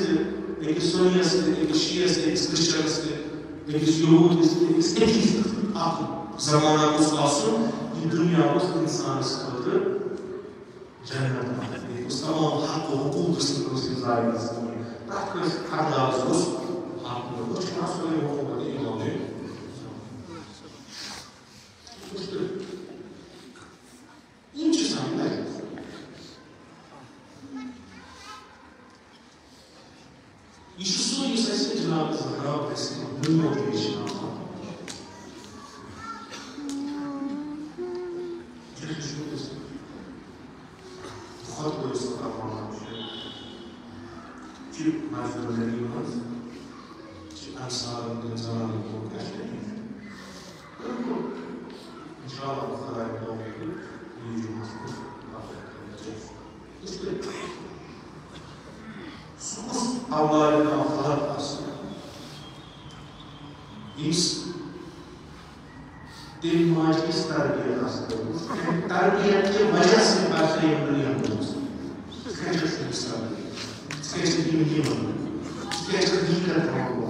ekis Sunnis, ekis Shias, ekis Christians, ekis Yahudis, ekis etis akıl zamanımız olsun, ki dünyamız insanız kıldı. Cennet-i Mustafa hakkı hukuk kısmımız izahıyız. Bırakırız kardeşimiz hakkını. Bu çıkan söyleyeyim olmadı, iyi oluyor. İşte, ince sanırlar. İşte yüzesi Cenab-ı Zahra Peskin, dünya değişim aldı. Buxat koyusu qahramanlar ki məcburiyyətimiz ki əmsalında canlı bu qəşəng. İnşallah bu kadar doğru yiyeceğimiz İşte sus Allah'ın Allah'ın aslında. Biz दिन माजिस तरबियत हासिल तरबियत की वजह से बातें बड़ी होती हैं कैसे सिस्टम कैसे दी कैसे दी करते हैं वो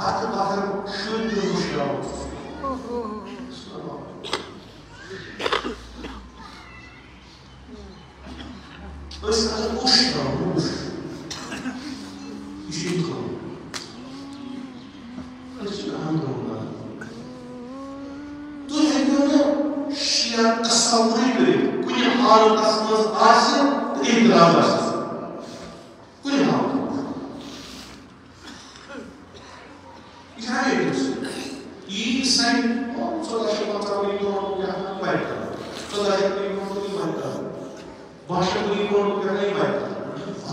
बात शुद्ध मुश्किल बस अगर कुछ इसी को अच्छी काम करूँगा Şia tasavvuru göre kuni halı tasmaz asıl itiraf asıl. Kuni halı. İzah ediyorsun. İyi sen o sodaşı batarıyı doğru yapmak bayıklar. Sodaşı bayıklar bayıklar. Başka bayıklar bayıklar.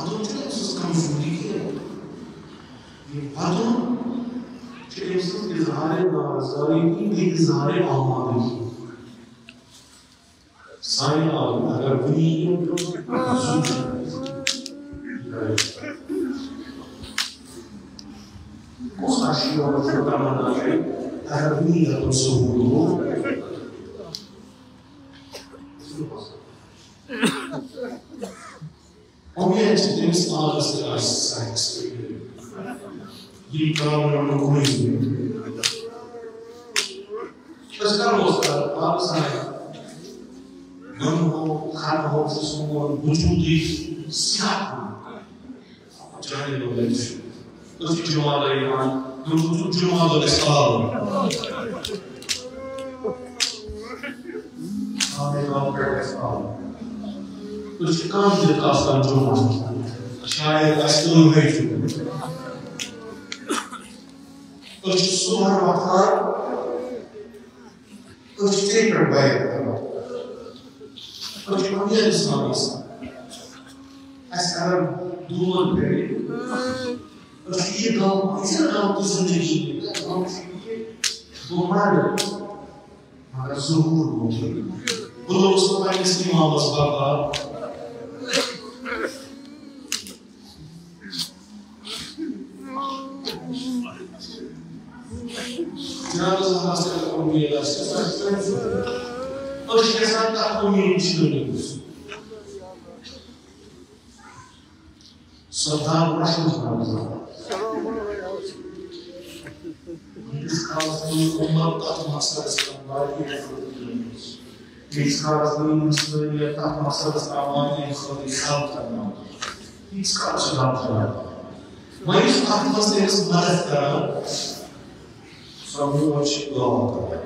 Adın çıkıyorsunuz kamuflu değil. Adın çıkıyorsunuz izhar-ı nazarı bir izhar-ı almalı. Sayın alın, agar bunu yiyoruz, o saçlı olması tamamen agar bunu yiyoruz, o gerçekten ağrısı sayısı. Bir kavramını koyuyor. Özkan olsa, ağrısı मन हो खाना हो जिसम हो वजूदी सियाह जाने लोग उसकी जुमाल ईमान जुमाल इस्लाम हमें काम कर इस्लाम उसकी काम दिल का आसान जुमाल शायद असली है उसकी सुबह वक़्त उसके पर बैठ Porque não ia ensinar isso. Essa cara do mundo dele. Eu queria dar uma coisa dos amiguinhos. Eu queria tomar uma azul. O novo só vai ensinar as palavras. Tirando as raças da economia, as pessoas hoje essa está comigo de só dá uma chance. Esses caras não estão mostrando esse trabalho e esses caras não estão mostrando esse trabalho e esses caras não estão mas isso está fazendo isso para só um monte de glória.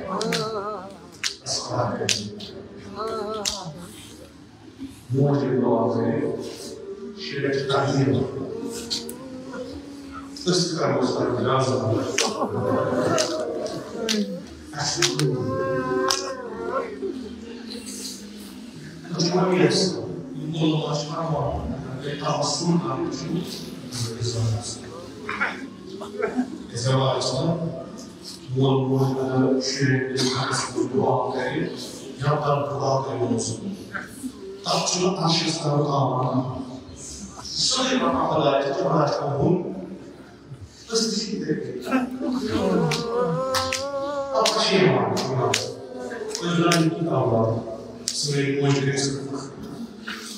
Monte de glória. Chega de carrinho. Esse cara mostra graça. Assim. Eu tinha uma vez. E colocou as para a mão. Ele estava surrando junto. Esse é o Alisson. O amor chega desse cara do alto aí. Já está do alto aí no segundo. Está tudo achando calma. Só lembra para falar de tomate comum. Você decide. A cheia, mano. Eu já não estou lá. Sou muito interessante.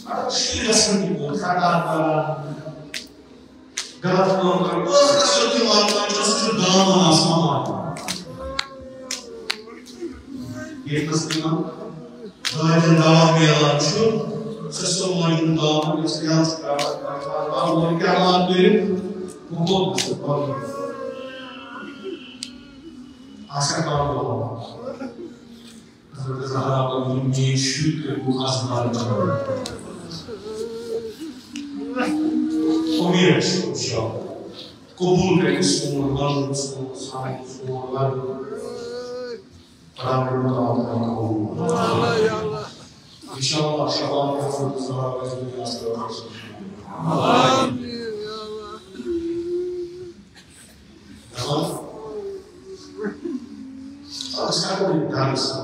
Şöyle sanki kadar Galatasaray Özgür Varlıkçısı dağılma asma bir kısmından zaten devam ediyorlar. Ses olmayın dağılma yalnız Allah'ın kârlar bu olmasın. Asker dağılma. Zaharabın şükür bu hazırlarında. Comer inşallah. Kabul ve Müslümanlar, sahip Müslümanlar. Rabbim Allah'ın kabul. İnşallah Şaban Efendimiz Rabbimizin yastığı olsun. Amin. Tamam. Sekarang di dalam kita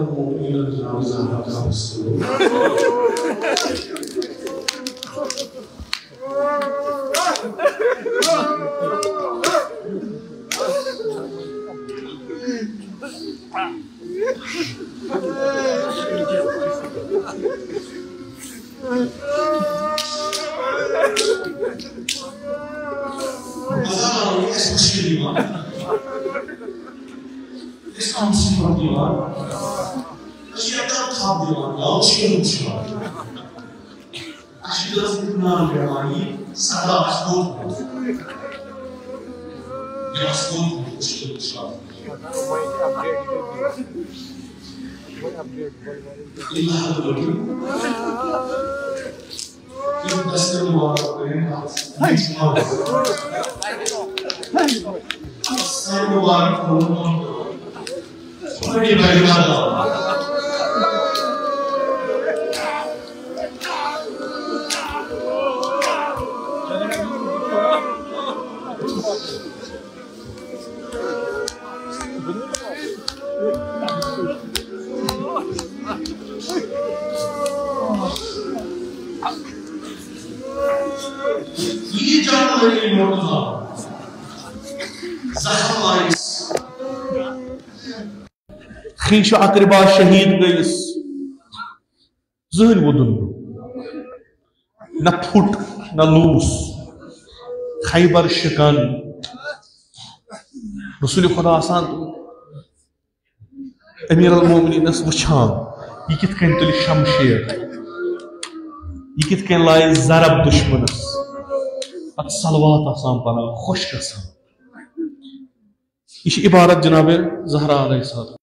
mau minum dalam zakat kamu. Masalah ini especially one. This comes from the one. Aşağıdan kaldılar, alışıyormuşlar. Aşağıdan kaldılar, sana aşkol. Bir aşkol alışıyormuşlar. İlla bugün. Bir destek muhabbetlerin altında. Sen mübarek olun. Bagi bagaimana? İyi canlıların yoluna zahmayız. खीश अकरबा शहीद गईस जहन वुदन न foot न loose Khyber शिकन रसूल खुदा आसान अमीर अल-मोमिनीन वुछान यह कित कन तुल शमशेर यह कित कन लाय जरब दुश्मनस पत सलवात आसान पना खुश गसान यह इबारत जनाब ज़हरा अलैहिस्सलाम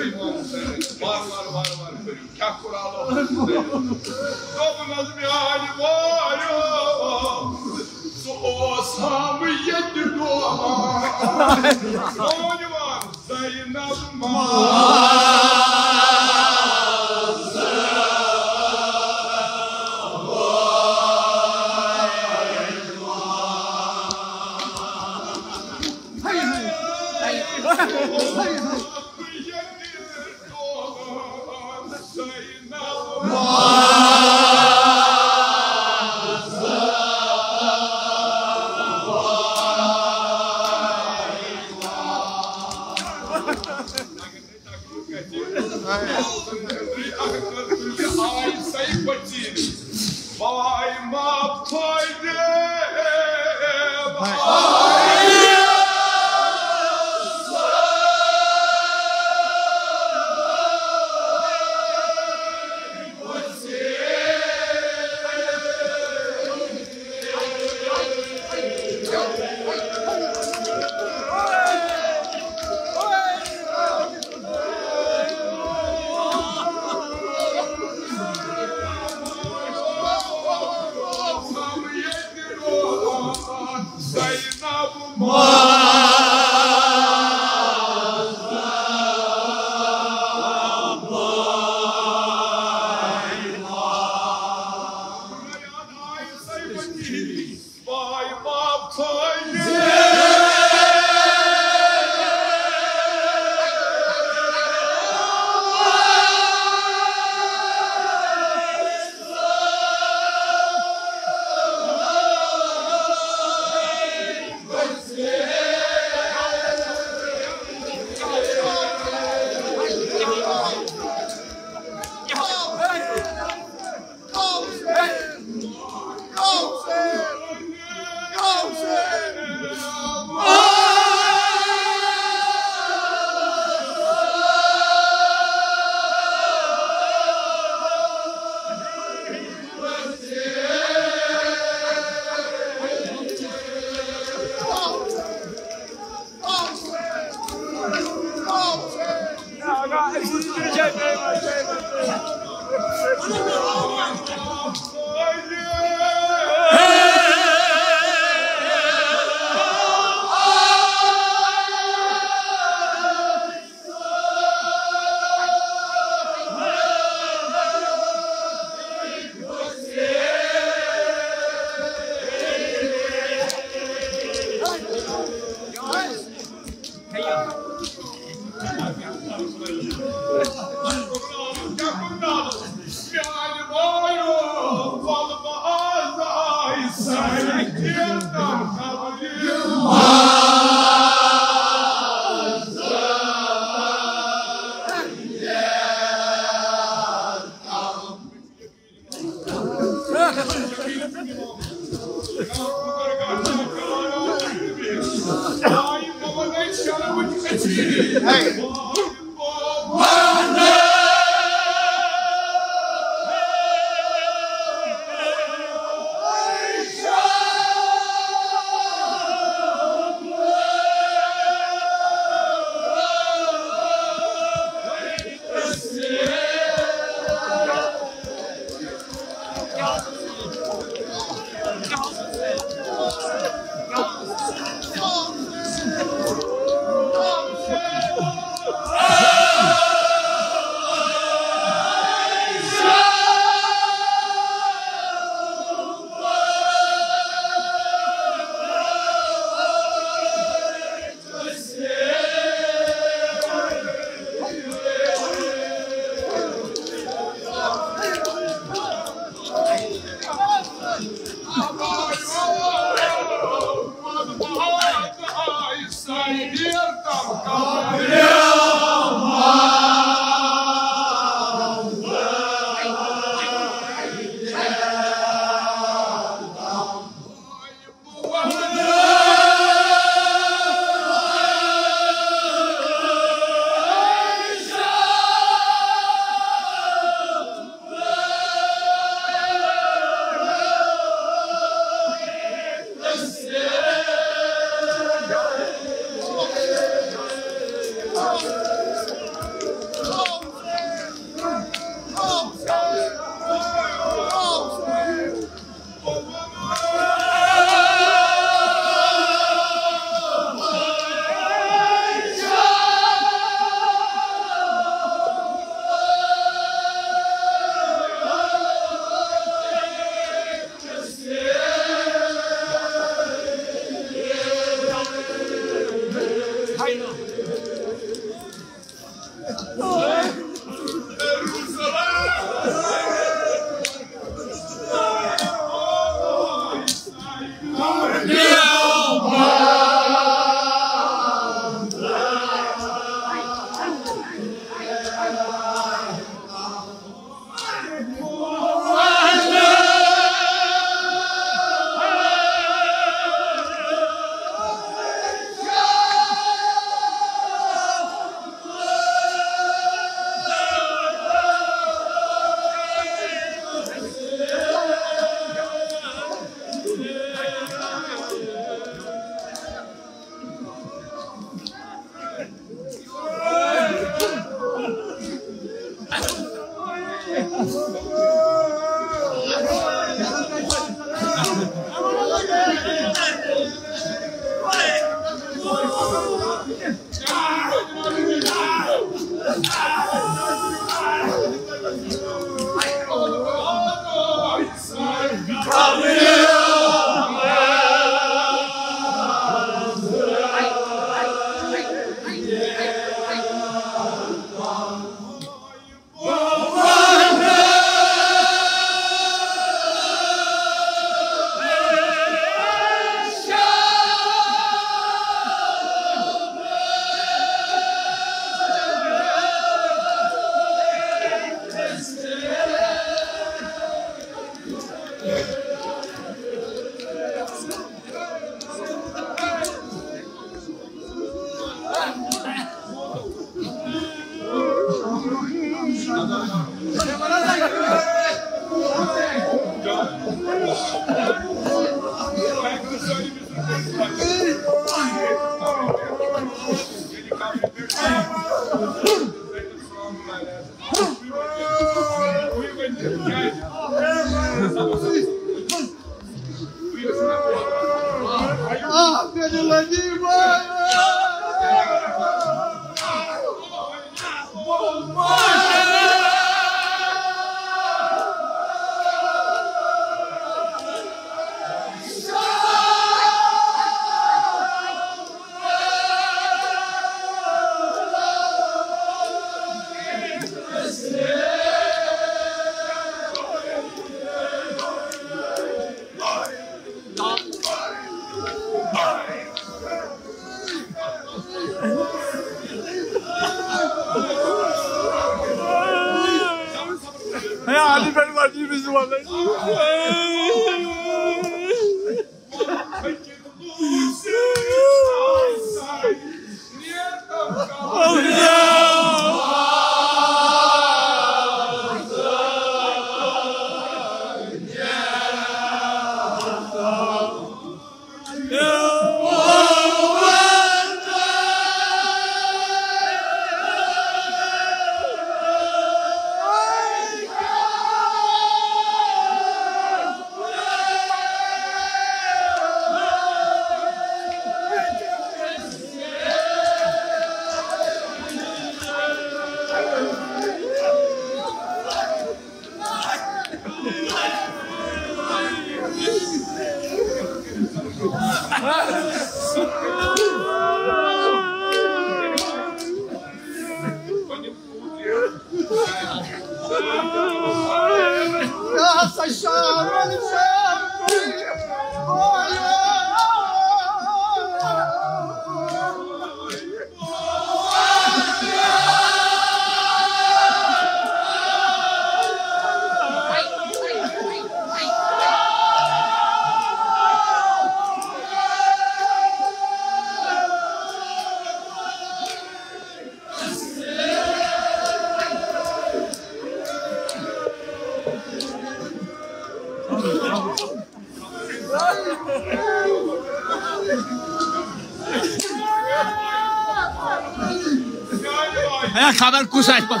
خبر کوسش کن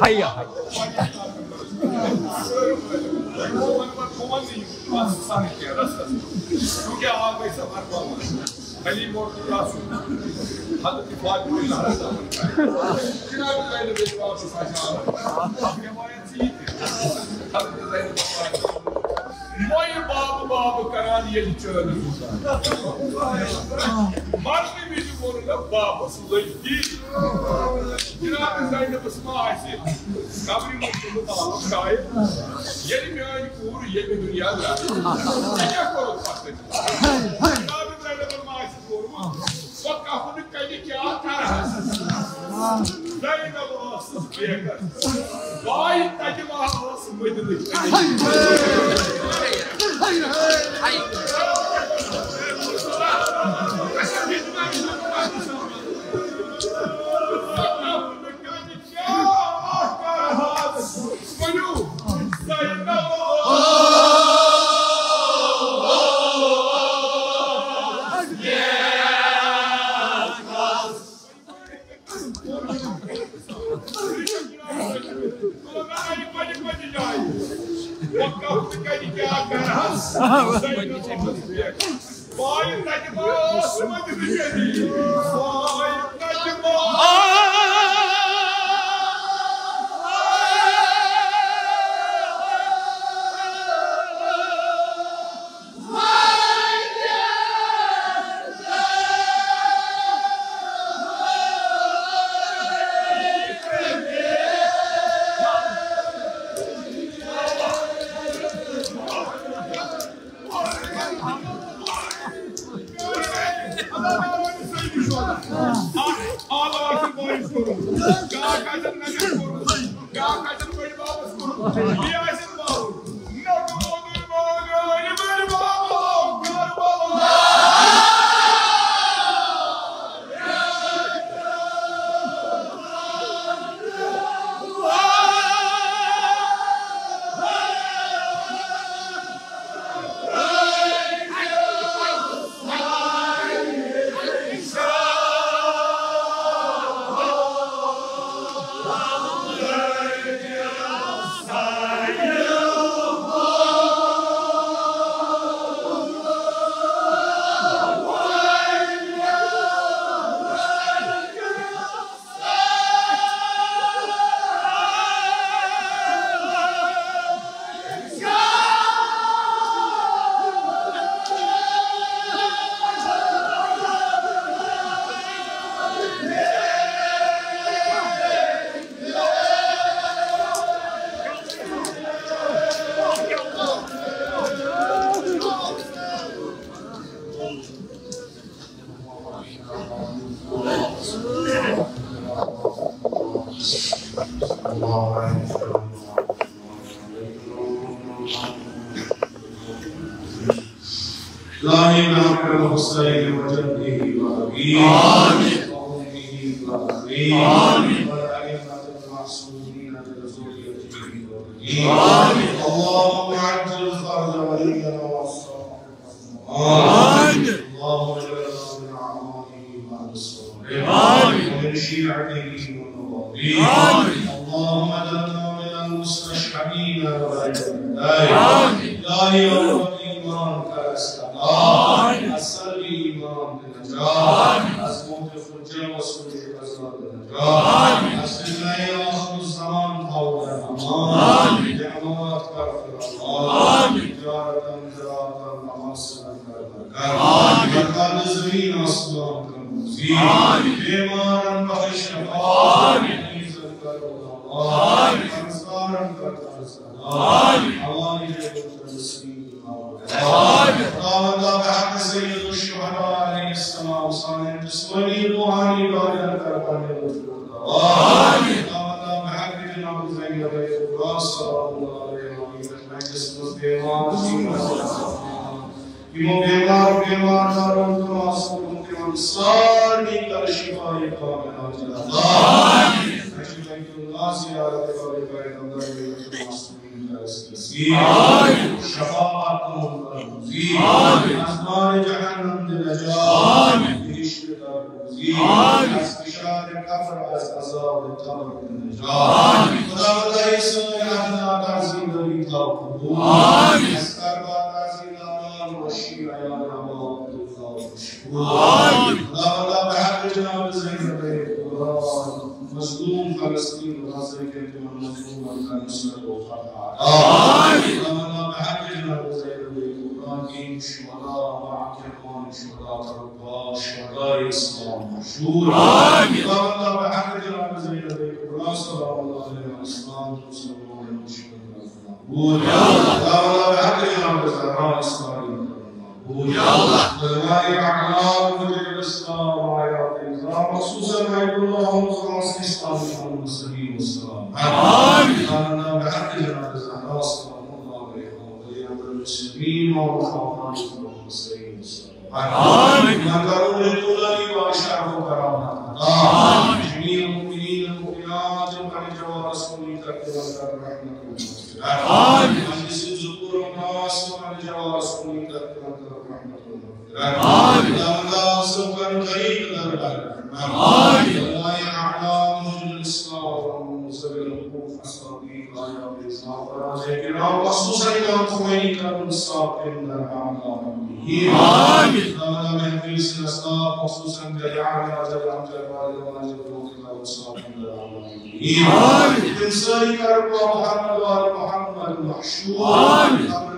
هيا Baba karan yeli çöğünü. Marlı bizim onunla babası değil. Cenab-ı Zeynep İsmail'si kabri mutluluğu bağlı şahit. Yeni bir ayı kuğur, yeni dünyada. Sıcak olup baktık. Cenab-ı Zeynep İsmail'si kuğurma. Bak kapını kaydı ki atar. Zeynep olasız bir yakar. Vay tacı bağlasın mıydı? Hayır, hayır. إلهي بحق الحسين وجده وأبيه وأمه وأخيه والأئمة المعصومين بذريته وبنيه اللهم عجل fridge ولينا والصالحين اللهم اجعلنا من أعماله بعد الصالحين ومن شيعته والنوابين اللهم اجعلنا من المستشهدين إلهي يوم الإيمان كالإسلام أسأل إيمان بالنجاة أسموك الفجر وسوء الأزال بالنجاة أسلنا يا آخر الزمان حول الأمان بأموات كافر الله تجارة زراعة محاصرة كالبركة مكان زمين أصلا كالمزيد بإيمانا بخش شفاء ميزا كالوضع أنصارا كالأرسال حوالي جبت المسلمين اللهم بحق سيد الشهداء عليه السلام صالح تسوني روحاني بعد كربلاء اللهم بحق جناب زينب الكبرى صلى الله عليه وسلم مجلس مسلمان بیمار داروں کو معصوم کے انصار کی کر شفا کاملات آمین بیت اللہ زیارت والے پیغمبر کے معصومین کا استسقاء شفاعت آمین اسماء جہنم نجات بہشت آمین استشار کفر از عذاب قبر نجات خدا اللہ اسم احنا تعظیم علی قبول آمین اسکربا تعظیم وشيع يا رب اللهم بحق جناب زينب الكبرى مظلوم فلسطين وغزة كنت مظلوم والنصرة والفتح اللهم بحق جناب زينب الكبرى دين الشهداء مع كرمان الشهداء ربا شهداء الإسلام مشهور اللهم بحق جناب زينب الكبرى صلى الله عليه وسلم تسلمون المشهور اللهم بحق جناب زهراء إسماعيل يا الله والله أعلام وجه الإسلام وآيات الإسلام خصوصا عيد الله وخلاص الإسلام محمد صلى الله عليه وسلم آمين أنا بحق جناب الزهراء صلى الله عليه وسلم المسلمين والخوفان صلى الله عليه وسلم آمين نذكر للدولة وأشعر كرامات آمين جميع المؤمنين المؤمنات ومن جوار رسولك تكتب الرحمة آمين مجلس الذكور والناس ومن جوار رسولك تكتب آمين اللهم صل قريب آمين الله أعلام وجه الإسلام ومنزل الوقوف أسرائيل آيات الإسلام وراجعنا خصوصا إلى الخميني كانوا الساقين آمين اللهم اهدنا الإسلام خصوصا جعلنا جل جلاله ومجده والساقين آمين تنسي كرب محمد وآل محمد محشور آمين آمين